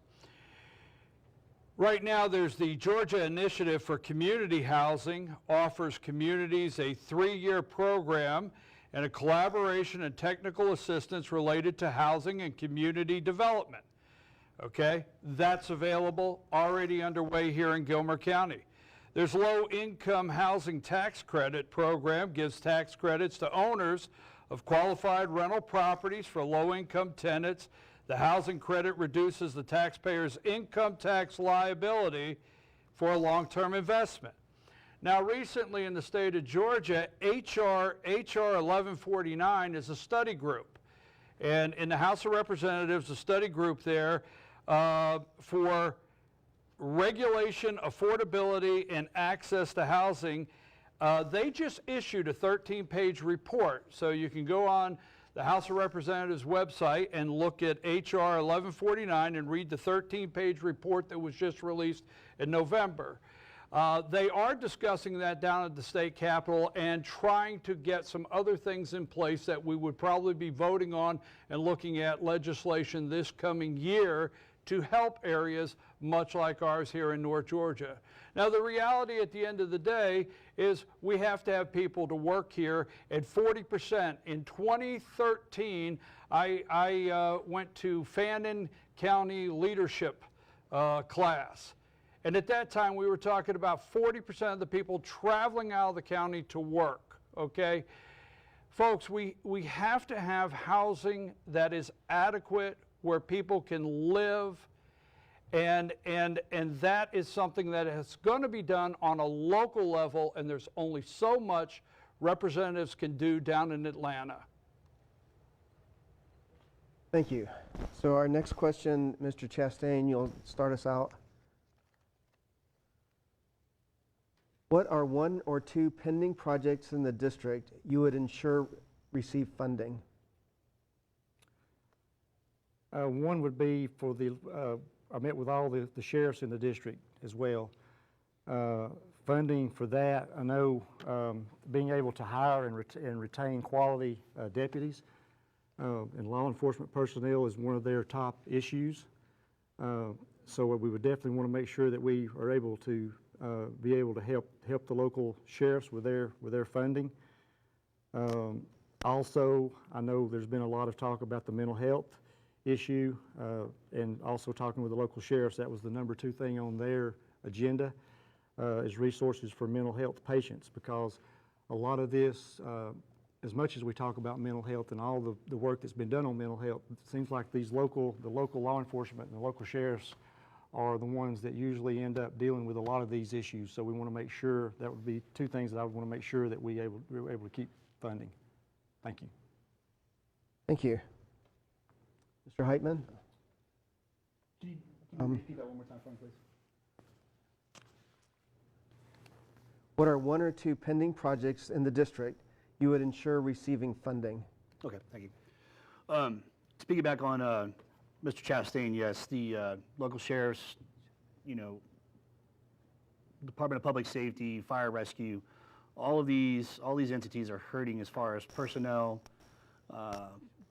Right now, there's the Georgia Initiative for Community Housing, offers communities a 3-year program and a collaboration and technical assistance related to housing and community development. Okay, that's available, already underway here in Gilmer County. There's low-income housing tax credit program, gives tax credits to owners of qualified rental properties for low-income tenants. The housing credit reduces the taxpayer's income tax liability for a long-term investment. Now, recently in the state of Georgia, HR 1149 is a study group. And in the House of Representatives, a study group there for regulation, affordability, and access to housing. They just issued a 13-page report. So you can go on the House of Representatives website and look at HR 1149 and read the 13-page report that was just released in November. They are discussing that down at the state capitol and trying to get some other things in place that we would probably be voting on and looking at legislation this coming year to help areas much like ours here in North Georgia. Now, the reality at the end of the day is we have to have people to work here at 40%. In 2013, I went to Fannin County leadership class. And at that time, we were talking about 40% of the people traveling out of the county to work, okay? Folks, we have to have housing that is adequate where people can live, and that is something that is going to be done on a local level, and there's only so much representatives can do down in Atlanta. Thank you. So our next question, Mr. Chastain, you'll start us out. What are 1 or 2 pending projects in the district you would ensure receive funding? One would be for the, I met with all the sheriffs in the district as well. Funding for that, I know being able to hire and retain quality deputies and law enforcement personnel is one of their top issues. So we would definitely want to make sure that we are able to be able to help the local sheriffs with their funding. Also, I know there's been a lot of talk about the mental health issue, and also talking with the local sheriffs, that was the number 2 thing on their agenda, is resources for mental health patients, because a lot of this, as much as we talk about mental health and all the work that's been done on mental health, it seems like the local law enforcement and the local sheriffs are the ones that usually end up dealing with a lot of these issues. So we want to make sure, that would be 2 things that I would want to make sure that we were able to keep funding. Thank you. Thank you. Mr. Heitman? Can you repeat that one more time for me, please? What are 1 or 2 pending projects in the district you would ensure receiving funding? Okay, thank you. To piggyback on Mr. Chastain, yes, the local sheriffs, Department of Public Safety, Fire Rescue, all these entities are hurting as far as personnel,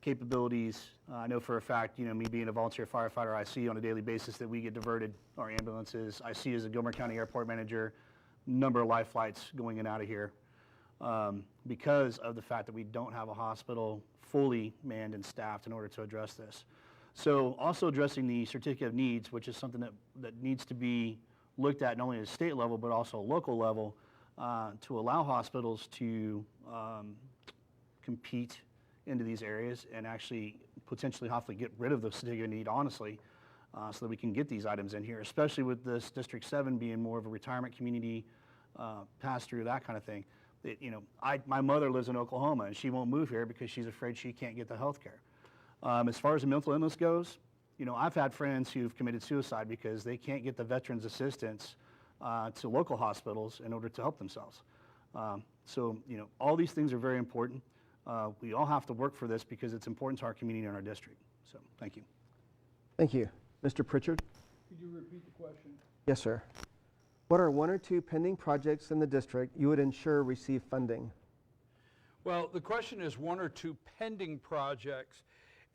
capabilities. I know for a fact, me being a volunteer firefighter, I see on a daily basis that we get diverted, our ambulances. I see as a Gilmer County Airport manager, number of life flights going in and out of here because of the fact that we don't have a hospital fully manned and staffed in order to address this. So also addressing the certificate of needs, which is something that needs to be looked at not only at a state level but also a local level to allow hospitals to compete into these areas and actually potentially hopefully get rid of the certificate of need, honestly, so that we can get these items in here, especially with this District 7 being more of a retirement community, pass-through, that kind of thing. My mother lives in Oklahoma, and she won't move here because she's afraid she can't get the health care. As far as the mental illness goes, I've had friends who've committed suicide because they can't get the veterans assistance to local hospitals in order to help themselves. So, all these things are very important. We all have to work for this because it's important to our community and our district. So, thank you. Thank you. Mr. Pritchard? Could you repeat the question? Yes, sir. What are 1 or 2 pending projects in the district you would ensure receive funding? Well, the question is 1 or 2 pending projects,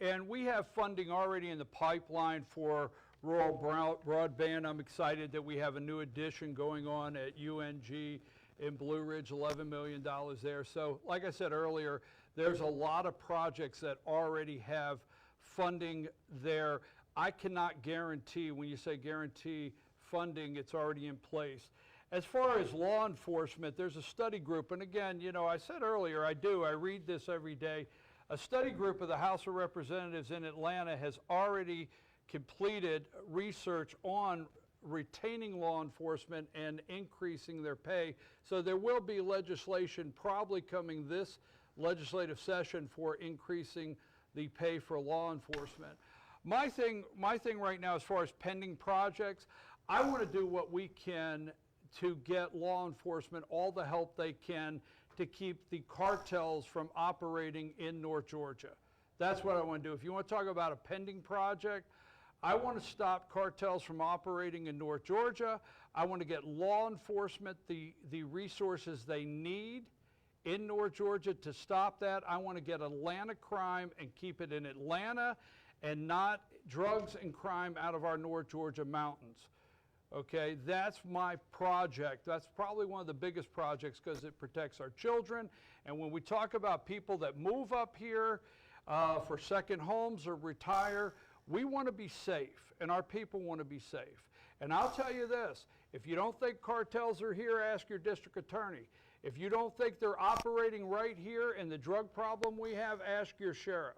and we have funding already in the pipeline for rural broadband. I'm excited that we have a new addition going on at UNG in Blue Ridge, $11 million there. So like I said earlier, there's a lot of projects that already have funding there. I cannot guarantee, when you say guarantee funding, it's already in place. As far as law enforcement, there's a study group, and again, you know, I said earlier, I read this every day. A study group of the House of Representatives in Atlanta has already completed research on retaining law enforcement and increasing their pay. So there will be legislation probably coming this legislative session for increasing the pay for law enforcement. My thing right now, as far as pending projects, I want to do what we can to get law enforcement all the help they can to keep the cartels from operating in North Georgia. That's what I want to do. If you want to talk about a pending project, I want to stop cartels from operating in North Georgia. I want to get law enforcement the resources they need in North Georgia to stop that. I want to get Atlanta crime and keep it in Atlanta and not drugs and crime out of our North Georgia mountains. Okay, that's my project. That's probably one of the biggest projects because it protects our children. And when we talk about people that move up here for second homes or retire, we want to be safe, and our people want to be safe. And I'll tell you this, if you don't think cartels are here, ask your district attorney. If you don't think they're operating right here in the drug problem we have, ask your sheriff.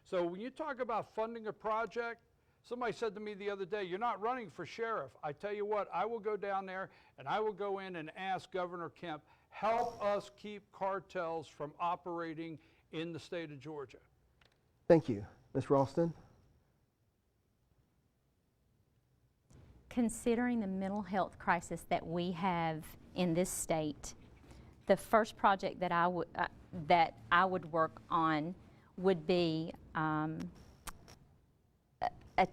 So when you talk about funding a project, somebody said to me the other day, you're not running for sheriff. I tell you what, I will go down there and I will go in and ask Governor Kemp, help us keep cartels from operating in the state of Georgia. Thank you. Ms. Ralston? Considering the mental health crisis that we have in this state, the first project that I would work on would be a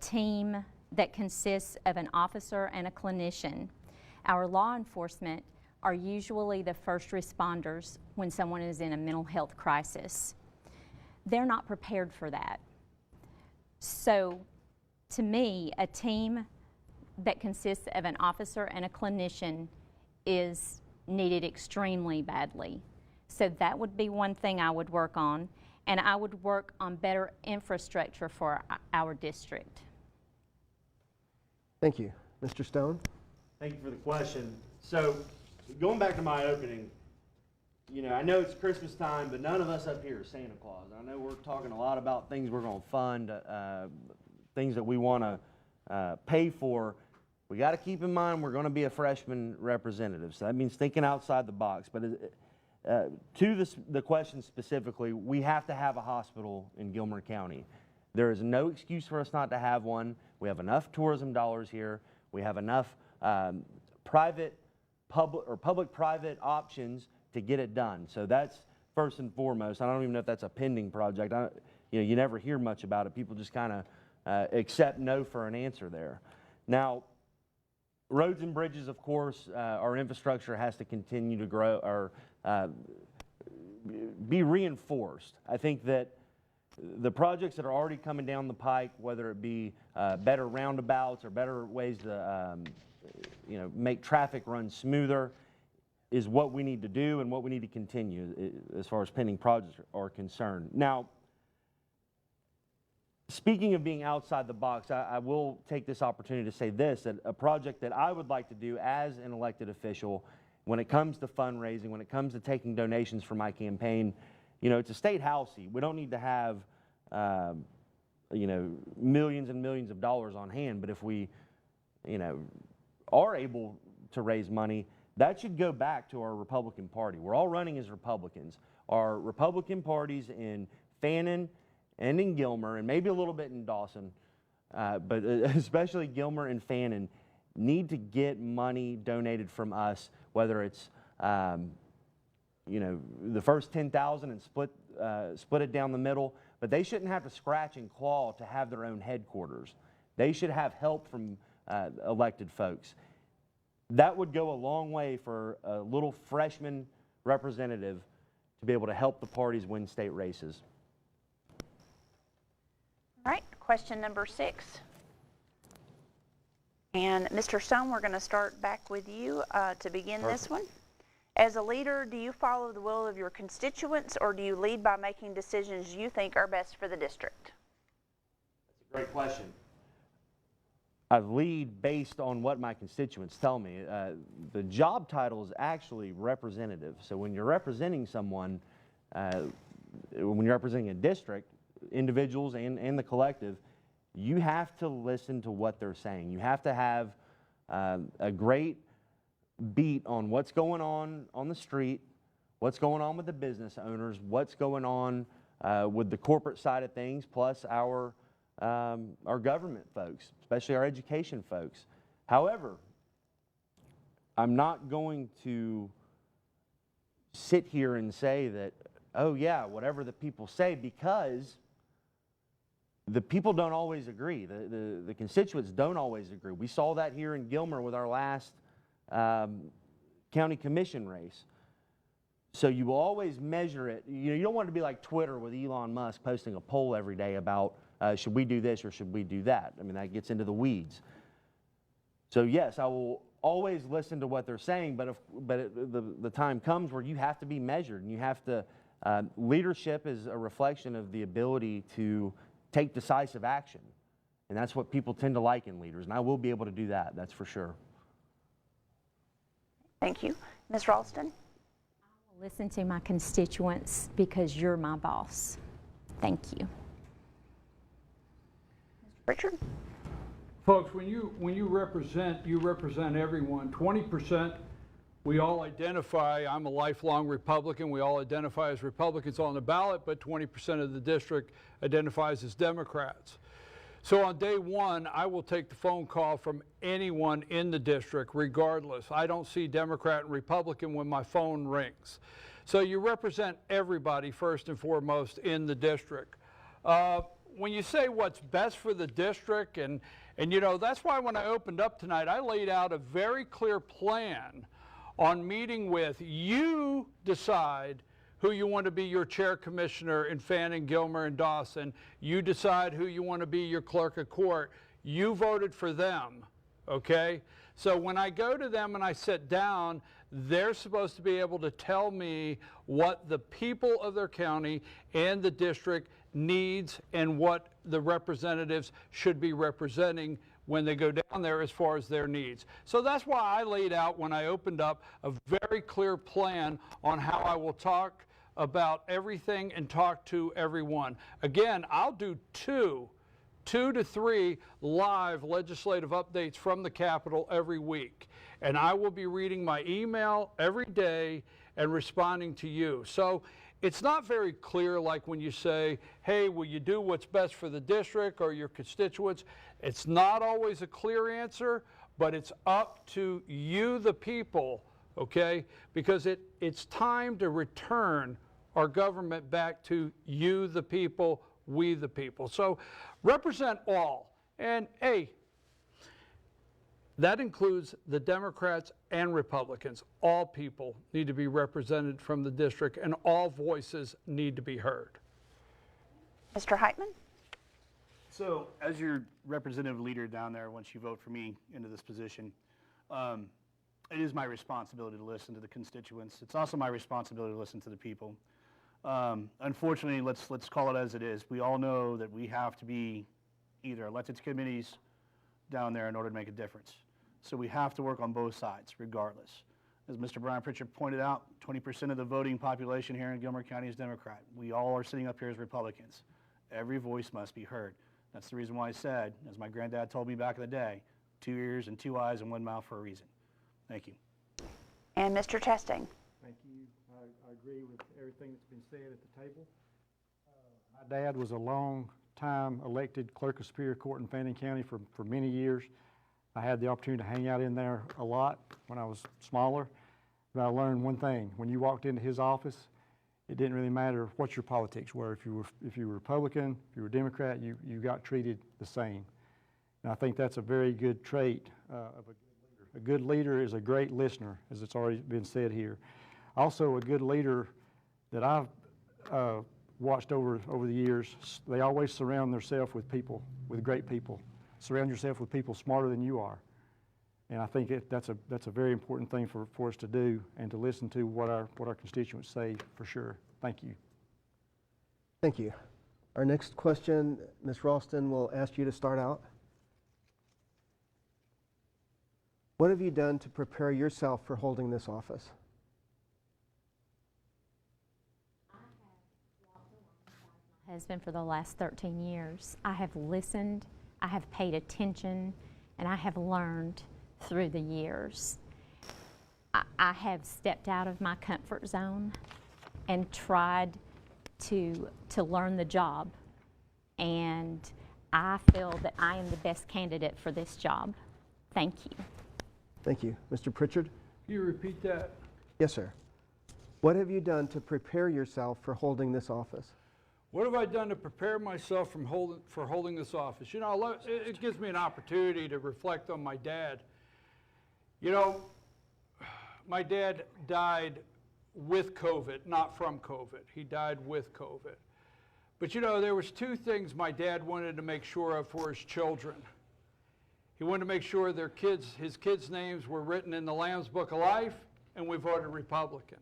team that consists of an officer and a clinician. Our law enforcement are usually the first responders when someone is in a mental health crisis. They're not prepared for that. So, to me, a team that consists of an officer and a clinician is needed extremely badly. So that would be one thing I would work on, and I would work on better infrastructure for our district. Thank you. Mr. Stone? Thank you for the question. So, going back to my opening, you know, I know it's Christmas time, but none of us up here are Santa Claus. I know we're talking a lot about things we're going to fund, things that we want to pay for. We got to keep in mind we're going to be a freshman representative, so that means thinking outside the box. But to the question specifically, we have to have a hospital in Gilmer County. There is no excuse for us not to have one. We have enough tourism dollars here. We have enough public-private options to get it done. So that's first and foremost. I don't even know if that's a pending project. You never hear much about it. People just kind of accept no for an answer there. Now, roads and bridges, of course, our infrastructure has to continue to grow or be reinforced. I think that the projects that are already coming down the pike, whether it be better roundabouts or better ways to make traffic run smoother, is what we need to do and what we need to continue as far as pending projects are concerned. Now, speaking of being outside the box, I will take this opportunity to say this, that a project that I would like to do as an elected official when it comes to fundraising, when it comes to taking donations for my campaign, it's a state house seat. We don't need to have, millions and millions of dollars on hand, but if we, are able to raise money, that should go back to our Republican Party. We're all running as Republicans. Our Republican parties in Fannin and in Gilmer, and maybe a little bit in Dawson, but especially Gilmer and Fannin, need to get money donated from us, whether it's the first 10,000 and split it down the middle, but they shouldn't have to scratch and claw to have their own headquarters. They should have help from elected folks. That would go a long way for a little freshman representative to be able to help the parties win state races. All right, question number 6. And Mr. Stone, we're going to start back with you to begin this one. As a leader, do you follow the will of your constituents, or do you lead by making decisions you think are best for the district? That's a great question. I lead based on what my constituents tell me. The job title is actually representative. So when you're representing someone, when you're representing a district, individuals and the collective, you have to listen to what they're saying. You have to have a great beat on what's going on the street, what's going on with the business owners, what's going on with the corporate side of things, plus our government folks, especially our education folks. However, I'm not going to sit here and say that, oh yeah, whatever the people say, because the people don't always agree. The constituents don't always agree. We saw that here in Gilmer with our last county commission race. So you will always measure it. You don't want it to be like Twitter with Elon Musk posting a poll every day about should we do this or should we do that? I mean, that gets into the weeds. So yes, I will always listen to what they're saying, but the time comes where you have to be measured, and you have to, leadership is a reflection of the ability to take decisive action. And that's what people tend to like in leaders, and I will be able to do that, that's for sure. Thank you. Ms. Ralston? Listen to my constituents because you're my boss. Thank you. Richard? Folks, when you represent everyone. 20%, we all identify, I'm a lifelong Republican, we all identify as Republicans on the ballot, but 20% of the district identifies as Democrats. So on day one, I will take the phone call from anyone in the district, regardless. I don't see Democrat and Republican when my phone rings. So you represent everybody first and foremost in the district. When you say what's best for the district, and you know, that's why when I opened up tonight, I laid out a very clear plan on meeting with you. Decide who you want to be your chair commissioner in Fannin, Gilmer, and Dawson. You decide who you want to be your clerk of court. You voted for them, okay? So when I go to them and I sit down, they're supposed to be able to tell me what the people of their county and the district needs and what the representatives should be representing when they go down there as far as their needs. So that's why I laid out when I opened up a very clear plan on how I will talk about everything and talk to everyone. Again, I'll do two to three live legislative updates from the Capitol every week. And I will be reading my email every day and responding to you. So it's not very clear, like when you say, hey, will you do what's best for the district or your constituents? It's not always a clear answer, but it's up to you, the people, okay? Because it's time to return our government back to you, the people, we, the people. So represent all. And hey, that includes the Democrats and Republicans. All people need to be represented from the district, and all voices need to be heard. Mr. Heitman? So as your representative leader down there, once you vote for me into this position, it is my responsibility to listen to the constituents. It's also my responsibility to listen to the people. Unfortunately, let's call it as it is. We all know that we have to be either elected to committees down there in order to make a difference. So we have to work on both sides, regardless. As Mr. Brian Pritchard pointed out, 20% of the voting population here in Gilmer County is Democrat. We all are sitting up here as Republicans. Every voice must be heard. That's the reason why I said, as my granddad told me back in the day, 2 ears and 2 eyes and 1 mouth for a reason. Thank you. And Mr. Chastain? Thank you. I agree with everything that's been said at the table. My dad was a long-time elected clerk of Superior Court in Fannin County for many years. I had the opportunity to hang out in there a lot when I was smaller. But I learned one thing. When you walked into his office, it didn't really matter what your politics were. If you were Republican, if you were Democrat, you got treated the same. And I think that's a very good trait of a good leader. A good leader is a great listener, as it's already been said here. Also, a good leader that I've watched over the years, they always surround themselves with people, with great people. Surround yourself with people smarter than you are. And I think that's a very important thing for us to do, and to listen to what our constituents say, for sure. Thank you. Thank you. Our next question, Ms. Ralston, will ask you to start out. What have you done to prepare yourself for holding this office? Husband for the last 13 years. I have listened, I have paid attention, and I have learned through the years. I have stepped out of my comfort zone and tried to learn the job, and I feel that I am the best candidate for this job. Thank you. Thank you. Mr. Pritchard? Can you repeat that? Yes, sir. What have you done to prepare yourself for holding this office? What have I done to prepare myself for holding this office? You know, it gives me an opportunity to reflect on my dad. You know, my dad died with COVID, not from COVID. He died with COVID. But you know, there was two things my dad wanted to make sure of for his children. He wanted to make sure his kids' names were written in the Lamb's Book of Life, and we voted Republican.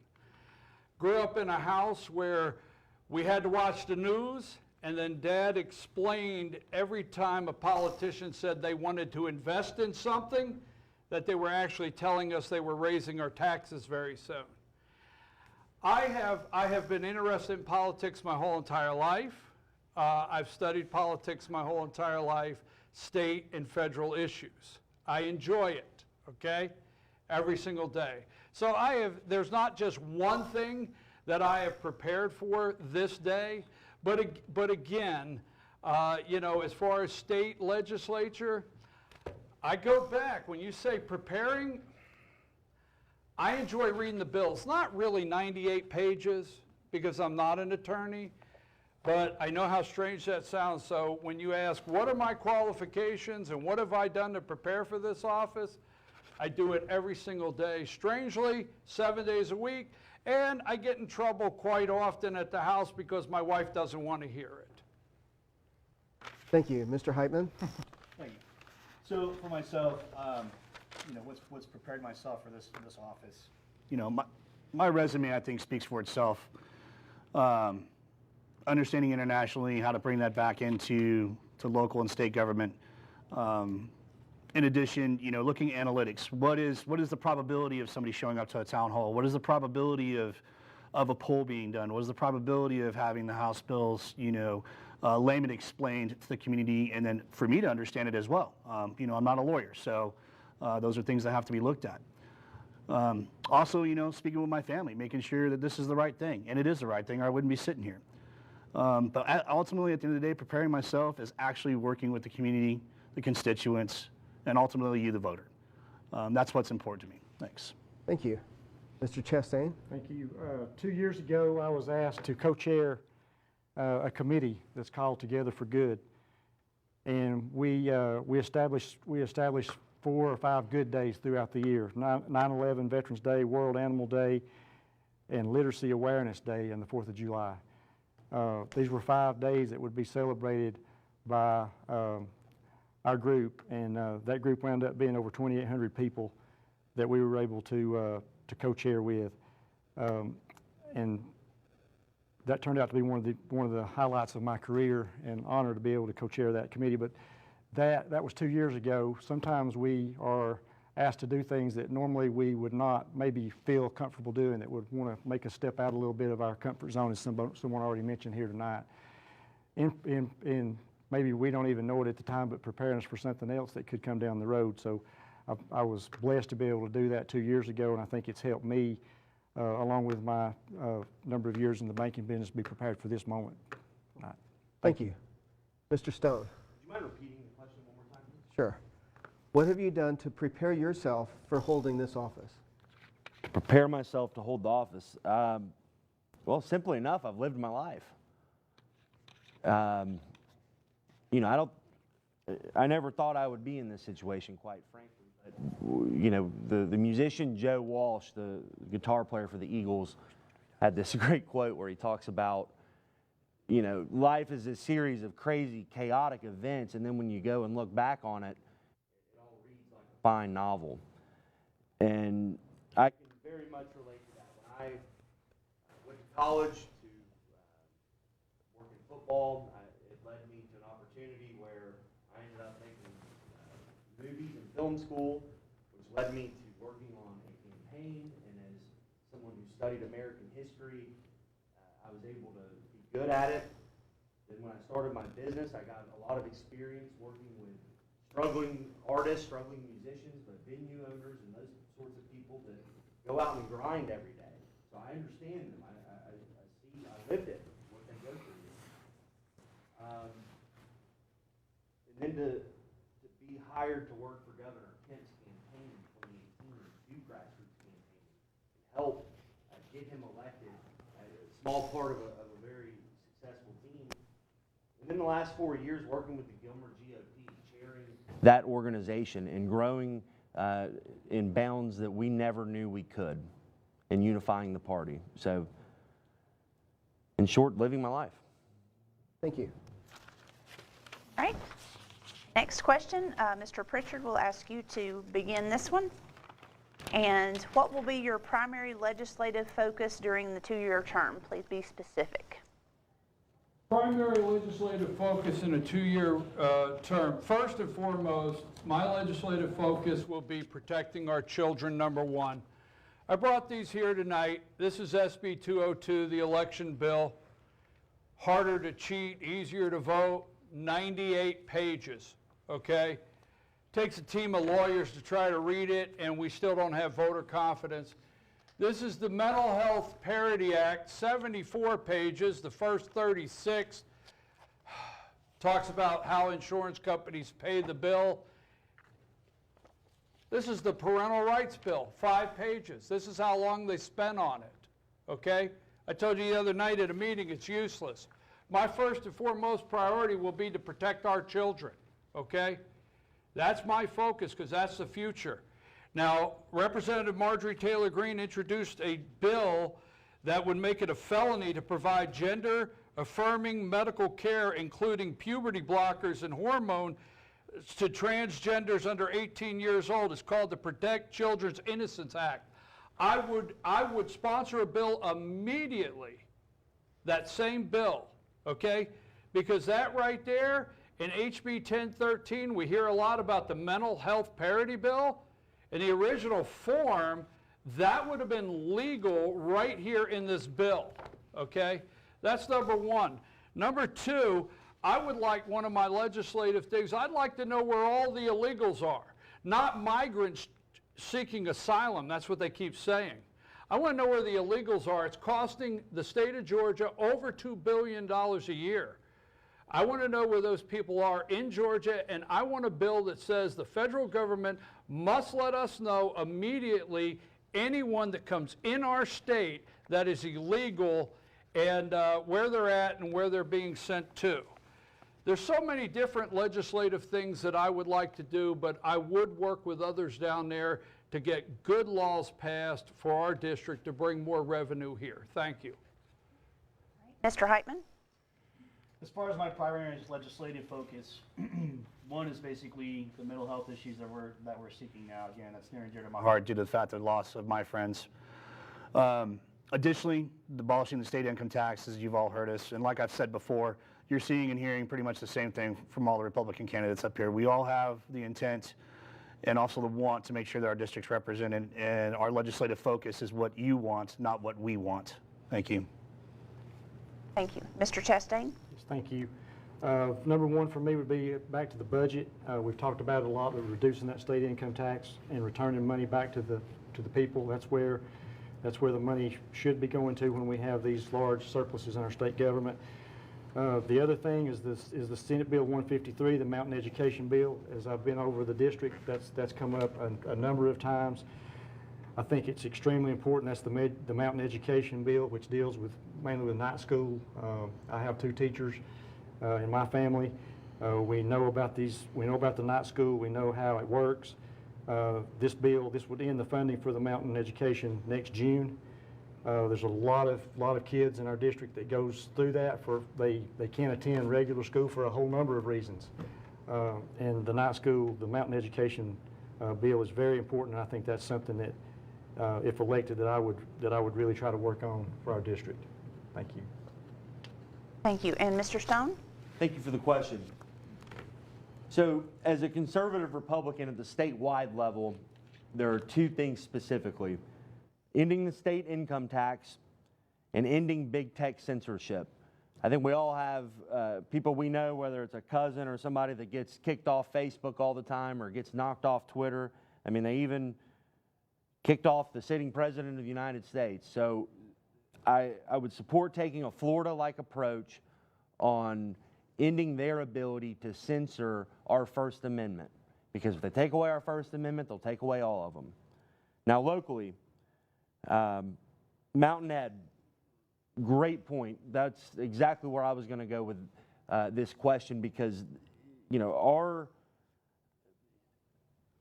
Grew up in a house where we had to watch the news, and then Dad explained every time a politician said they wanted to invest in something, that they were actually telling us they were raising our taxes very soon. I have been interested in politics my whole entire life. I've studied politics my whole entire life, state and federal issues. I enjoy it, okay, every single day. So there's not just one thing that I have prepared for this day, but again, you know, as far as state legislature, I go back. When you say preparing, I enjoy reading the bills. Not really 98 pages, because I'm not an attorney, but I know how strange that sounds. So when you ask, what are my qualifications and what have I done to prepare for this office, I do it every single day, strangely, 7 days a week, and I get in trouble quite often at the house because my wife doesn't want to hear it. Thank you. Mr. Heitman? Thank you. So for myself, you know, what's prepared myself for this office? You know, my resume, I think, speaks for itself. Understanding internationally, how to bring that back into local and state government. In addition, you know, looking at analytics. What is the probability of somebody showing up to a town hall? What is the probability of a poll being done? What is the probability of having the House bills, you know, layman explained to the community, and then for me to understand it as well? You know, I'm not a lawyer, so those are things that have to be looked at. Also, you know, speaking with my family, making sure that this is the right thing, and it is the right thing, or I wouldn't be sitting here. But ultimately, at the end of the day, preparing myself is actually working with the community, the constituents, and ultimately you, the voter. That's what's important to me. Thanks. Thank you. Mr. Chastain? Thank you. 2 years ago, I was asked to co-chair a committee that's called Together for Good, and we established 4 or 5 good days throughout the year: 9/11, Veterans Day, World Animal Day, and Literacy Awareness Day, and the 4th of July. These were 5 days that would be celebrated by our group, and that group wound up being over 2,800 people that we were able to co-chair with, and that turned out to be one of the highlights of my career, and honor to be able to co-chair that committee. But that was 2 years ago. Sometimes we are asked to do things that normally we would not maybe feel comfortable doing, that would want to make us step out a little bit of our comfort zone, as someone already mentioned here tonight. In maybe we don't even know it at the time, but preparing us for something else that could come down the road. So I was blessed to be able to do that 2 years ago, and I think it's helped me, along with my number of years in the banking business, be prepared for this moment. Thank you. Mr. Stone? Would you mind repeating the question one more time? Sure. What have you done to prepare yourself for holding this office? Prepare myself to hold the office. Well, simply enough, I've lived my life. You know, I never thought I would be in this situation, quite frankly. But, you know, the musician Joe Walsh, the guitar player for the Eagles, had this great quote where he talks about, you know, life is a series of crazy, chaotic events, and then when you go and look back on it, it all reads like a fine novel. And I can very much relate to that. When I went to college to work in football, it led me to an opportunity where I ended up making movies and film school, which led me to working on a campaign. And as someone who studied American history, I was able to be good at it. Then when I started my business, I got a lot of experience working with struggling artists, struggling musicians, but venue owners and those sorts of people that go out and grind every day. So I understand them. I see, I lived it, what they go through. And then to be hired to work for Governor Kemp's campaign in 2018 and do grassroots campaigning and help get him elected, a small part of a very successful team. And then the last 4 years working with the Gilmer GOP, chairing that organization and growing in bounds that we never knew we could, and unifying the party. So, in short, living my life. Thank you. All right. Next question, Mr. Pritchard will ask you to begin this one. And what will be your primary legislative focus during the 2-year term? Please be specific. Primary legislative focus in a 2-year term. First and foremost, my legislative focus will be protecting our children, number one. I brought these here tonight. This is SB 202, the election bill. Harder to cheat, easier to vote, 98 pages, okay? Takes a team of lawyers to try to read it, and we still don't have voter confidence. This is the Mental Health Parity Act, 74 pages. The first 36 talks about how insurance companies pay the bill. This is the Parental Rights Bill, 5 pages. This is how long they spent on it, okay? I told you the other night at a meeting it's useless. My first and foremost priority will be to protect our children, okay? That's my focus because that's the future. Now, Representative Marjorie Taylor Greene introduced a bill that would make it a felony to provide gender-affirming medical care, including puberty blockers and hormone, to transgenders under 18 years old. It's called the Protect Children's Innocence Act. I would sponsor a bill immediately, that same bill, okay? Because that right there, in HB 1013, we hear a lot about the Mental Health Parity Bill. In the original form, that would have been legal right here in this bill, okay? That's number one. Number two, I would like one of my legislative things, I'd like to know where all the illegals are, not migrants seeking asylum. That's what they keep saying. I want to know where the illegals are. It's costing the state of Georgia over $2 billion a year. I want to know where those people are in Georgia, and I want a bill that says the federal government must let us know immediately anyone that comes in our state that is illegal and where they're at and where they're being sent to. There's so many different legislative things that I would like to do, but I would work with others down there to get good laws passed for our district to bring more revenue here. Thank you. Mr. Heitman? As far as my primary legislative focus, one is basically the mental health issues that we're seeking now. Again, that's near and dear to my heart Due to the fact of the loss of my friends. Additionally, abolishing the state income tax, as you've all heard us, and like I've said before, you're seeing and hearing pretty much the same thing from all the Republican candidates up here. We all have the intent and also the want to make sure that our district's represented, and our legislative focus is what you want, not what we want. Thank you. Thank you. Mr. Chastain? Yes, thank you. Number one for me would be back to the budget. We've talked about it a lot, of reducing that state income tax and returning money back to the people. That's where the money should be going to when we have these large surpluses in our state government. The other thing is the Senate Bill 153, the Mountain Education Bill. As I've been over the district, that's come up a number of times. I think it's extremely important. That's the Mountain Education Bill, which deals mainly with night school. I have 2 teachers in my family. We know about the night school. We know how it works. This would end the funding for the Mountain Education next June. There's a lot of kids in our district that goes through that they can't attend regular school for a whole number of reasons. And the night school, the Mountain Education bill is very important. And I think that's something that, if elected, that I would really try to work on for our district. Thank you. Thank you. And Mr. Stone? Thank you for the question. So, as a conservative Republican at the statewide level, there are two things specifically: ending the state income tax and ending big tech censorship. I think we all have people we know, whether it's a cousin or somebody that gets kicked off Facebook all the time or gets knocked off Twitter. I mean, they even kicked off the sitting president of the United States. So I would support taking a Florida-like approach on ending their ability to censor our First Amendment. Because if they take away our First Amendment, they'll take away all of them. Now, locally, Mountain Ed, great point. That's exactly where I was going to go with this question, because, you know,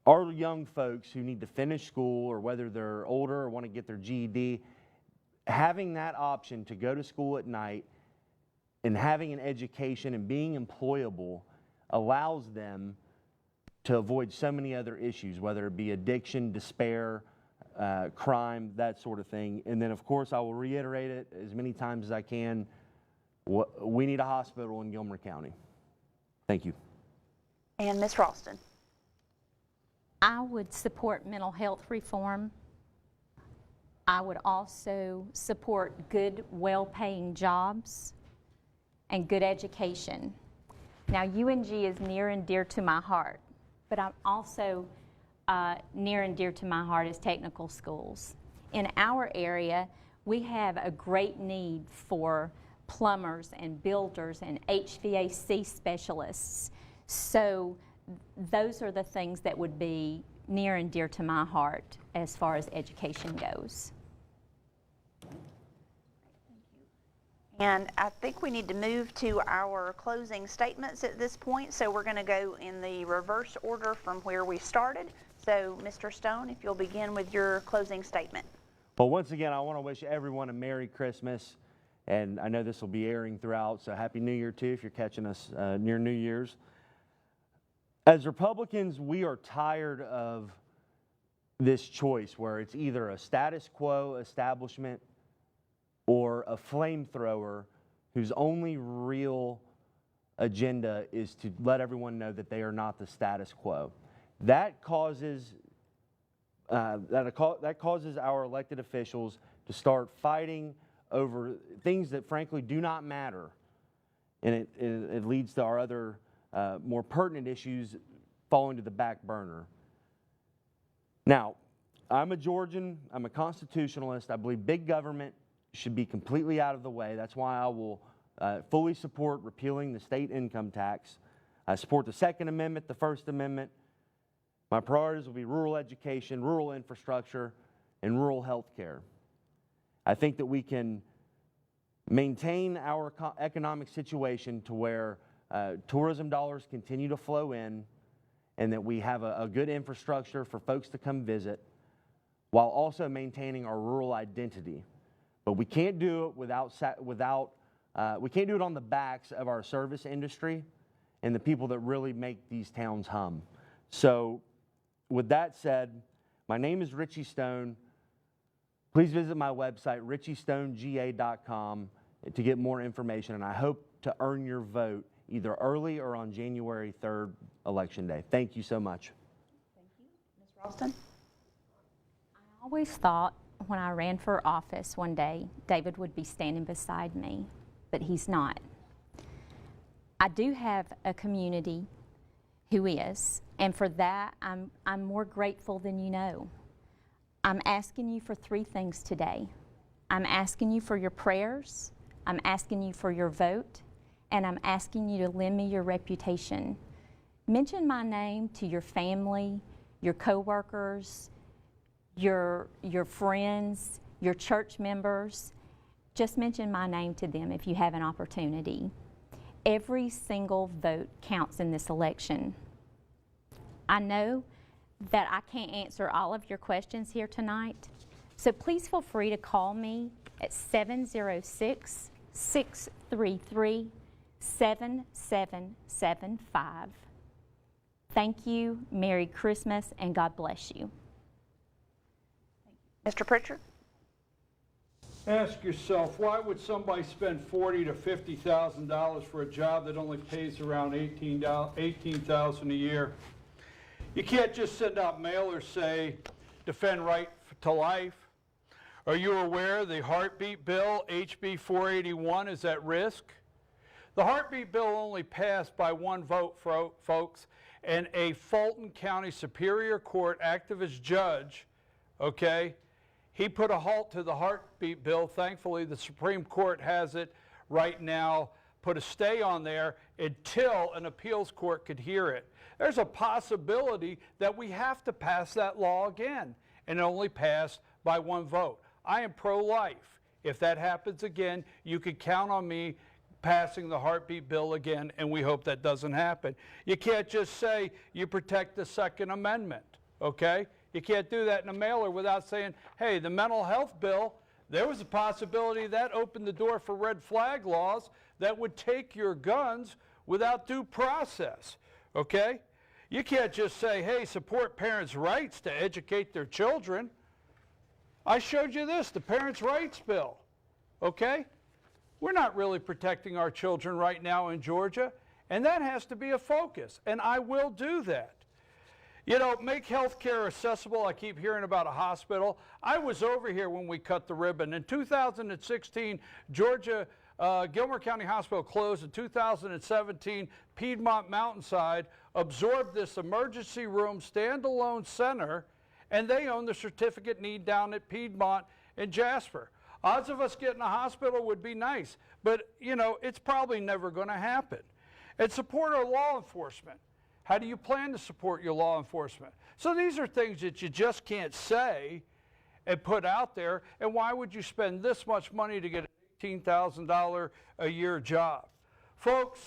our young folks who need to finish school, or whether they're older or want to get their GED, having that option to go to school at night and having an education and being employable allows them to avoid so many other issues, whether it be addiction, despair, crime, that sort of thing. And then, of course, I will reiterate it as many times as I can. We need a hospital in Gilmer County. Thank you. And Ms. Ralston? I would support mental health reform. I would also support good, well-paying jobs and good education. Now, UNG is near and dear to my heart, but I'm also near and dear to my heart is technical schools. In our area, we have a great need for plumbers and builders and HVAC specialists. So those are the things that would be near and dear to my heart as far as education goes. And I think we need to move to our closing statements at this point, so we're going to go in the reverse order from where we started. So, Mr. Stone, if you'll begin with your closing statement. Well, once again, I want to wish everyone a Merry Christmas, and I know this will be airing throughout, so Happy New Year too if you're catching us near New Year's. As Republicans, we are tired of this choice where it's either a status quo establishment or a flamethrower whose only real agenda is to let everyone know that they are not the status quo. That causes our elected officials to start fighting over things that frankly do not matter, and it leads to our other more pertinent issues falling to the back burner. Now, I'm a Georgian, I'm a constitutionalist. I believe big government should be completely out of the way. That's why I will fully support repealing the state income tax. I support the Second Amendment, the First Amendment. My priorities will be rural education, rural infrastructure, and rural health care. I think that we can maintain our economic situation to where tourism dollars continue to flow in, and that we have a good infrastructure for folks to come visit, while also maintaining our rural identity. But we can't do it we can't do it on the backs of our service industry and the people that really make these towns hum. So, with that said, my name is Richie Stone. Please visit my website, richiestonega.com, to get more information, and I hope to earn your vote either early or on January 3rd, Election Day. Thank you so much. Thank you. Ms. Ralston? I always thought when I ran for office one day, David would be standing beside me, but he's not. I do have a community who is, and for that, I'm more grateful than you know. I'm asking you for three things today. I'm asking you for your prayers, I'm asking you for your vote, and I'm asking you to lend me your reputation. Mention my name to your family, your coworkers, your friends, your church members. Just mention my name to them if you have an opportunity. Every single vote counts in this election. I know that I can't answer all of your questions here tonight, so please feel free to call me at 706-633-7775. Thank you, Merry Christmas, and God bless you. Mr. Pritchard? Ask yourself, why would somebody spend $40,000 to $50,000 for a job that only pays around $18,000 a year? You can't just send out mailers say, defend right to life. Are you aware the heartbeat bill, HB 481, is at risk? The heartbeat bill only passed by one vote, folks, and a Fulton County Superior Court activist judge, okay, he put a halt to the heartbeat bill. Thankfully, the Supreme Court has it right now, put a stay on there until an appeals court could hear it. There's a possibility that we have to pass that law again, and it only passed by one vote. I am pro-life. If that happens again, you can count on me passing the heartbeat bill again, and we hope that doesn't happen. You can't just say you protect the Second Amendment, okay? You can't do that in a mailer without saying, hey, the mental health bill, there was a possibility that opened the door for red flag laws that would take your guns without due process, okay? You can't just say, hey, support parents' rights to educate their children. I showed you this, the Parents' Rights Bill, okay? We're not really protecting our children right now in Georgia, and that has to be a focus, and I will do that. You know, make health care accessible. I keep hearing about a hospital. I was over here when we cut the ribbon. In 2016, Georgia, Gilmer County Hospital closed. In 2017, Piedmont Mountainside absorbed this emergency room standalone center, and they own the certificate need down at Piedmont and Jasper. Odds of us getting a hospital would be nice, but, you know, it's probably never going to happen. And support our law enforcement. How do you plan to support your law enforcement? So these are things that you just can't say and put out there. And why would you spend this much money to get an $18,000 a year job? Folks,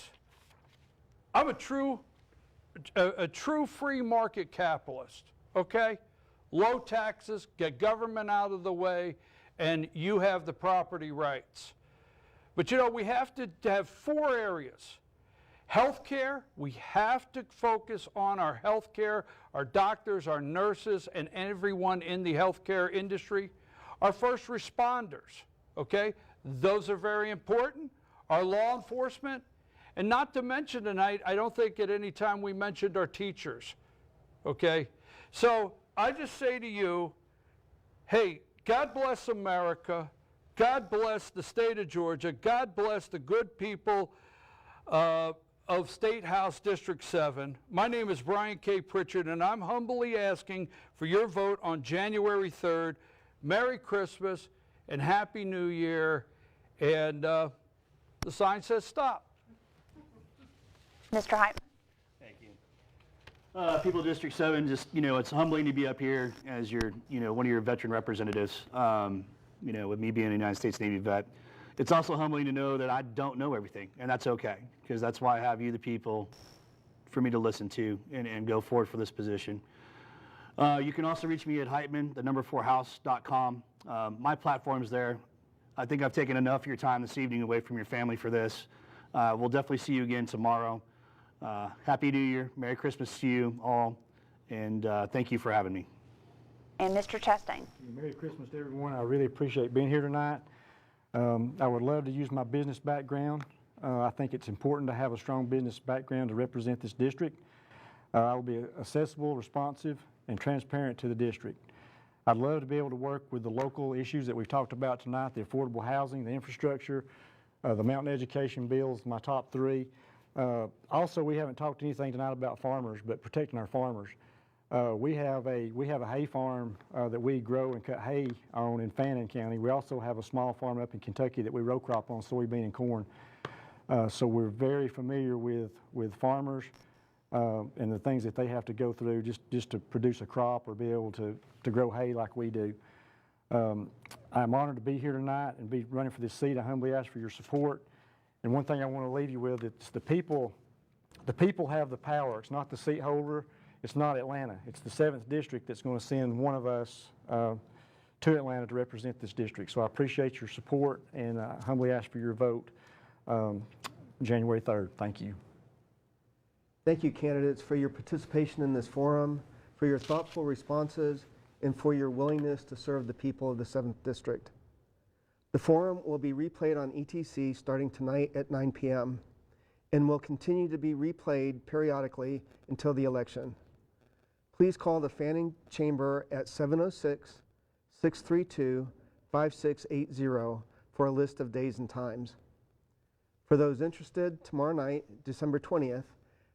I'm a true free market capitalist, okay? Low taxes, get government out of the way, and you have the property rights. But you know, we have to have 4 areas. Healthcare, we have to focus on our healthcare, our doctors, our nurses, and everyone in the healthcare industry. Our first responders, okay? Those are very important. Our law enforcement, and not to mention tonight, I don't think at any time we mentioned our teachers, okay? So I just say to you, hey, God bless America. God bless the state of Georgia. God bless the good people of State House District 7. My name is Brian K. Pritchard, and I'm humbly asking for your vote on January 3rd. Merry Christmas and Happy New Year. And the sign says stop. Mr. Heitman? Thank you. People of District 7, just, you know, it's humbling to be up here as your, you know, one of your veteran representatives, you know, with me being a United States Navy vet. It's also humbling to know that I don't know everything, and that's okay, because that's why I have you, the people, for me to listen to and go forward for this position. You can also reach me at Heitman, the number 4house.com. My platform's there. I think I've taken enough of your time this evening away from your family for this. We'll definitely see you again tomorrow. Happy New Year. Merry Christmas to you all, and thank you for having me. And Mr. Chastain? Merry Christmas to everyone. I really appreciate being here tonight. I would love to use my business background. I think it's important to have a strong business background to represent this district. I will be accessible, responsive, and transparent to the district. I'd love to be able to work with the local issues that we've talked about tonight, the affordable housing, the infrastructure, the mountain education bills, my top 3. Also, we haven't talked anything tonight about farmers, but protecting our farmers. We have a hay farm that we grow and cut hay on in Fannin County. We also have a small farm up in Kentucky that we row crop on soybean and corn. So we're very familiar with farmers and the things that they have to go through just to produce a crop or be able to grow hay like we do. I'm honored to be here tonight and be running for this seat. I humbly ask for your support. And one thing I want to leave you with, it's the people have the power. It's not the seat holder. It's not Atlanta. It's the 7th district that's going to send one of us to Atlanta to represent this district. So I appreciate your support and humbly ask for your vote January 3rd. Thank you. Thank you, candidates, for your participation in this forum, for your thoughtful responses, and for your willingness to serve the people of the 7th District. The forum will be replayed on ETC starting tonight at 9 p.m. and will continue to be replayed periodically until the election. Please call the Fannin Chamber at 706-632-5680 for a list of days and times. For those interested, tomorrow night, December 20th,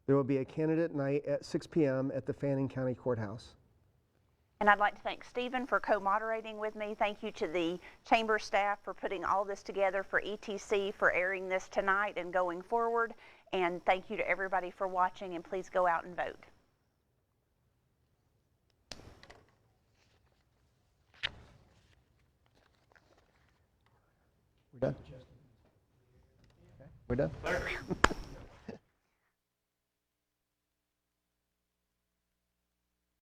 there will be a candidate night at 6 p.m. at the Fannin County Courthouse. And I'd like to thank Stephen for co-moderating with me. Thank you to the chamber staff for putting all this together, for ETC for airing this tonight and going forward. And thank you to everybody for watching, and please go out and vote. We're done? Okay, we're done?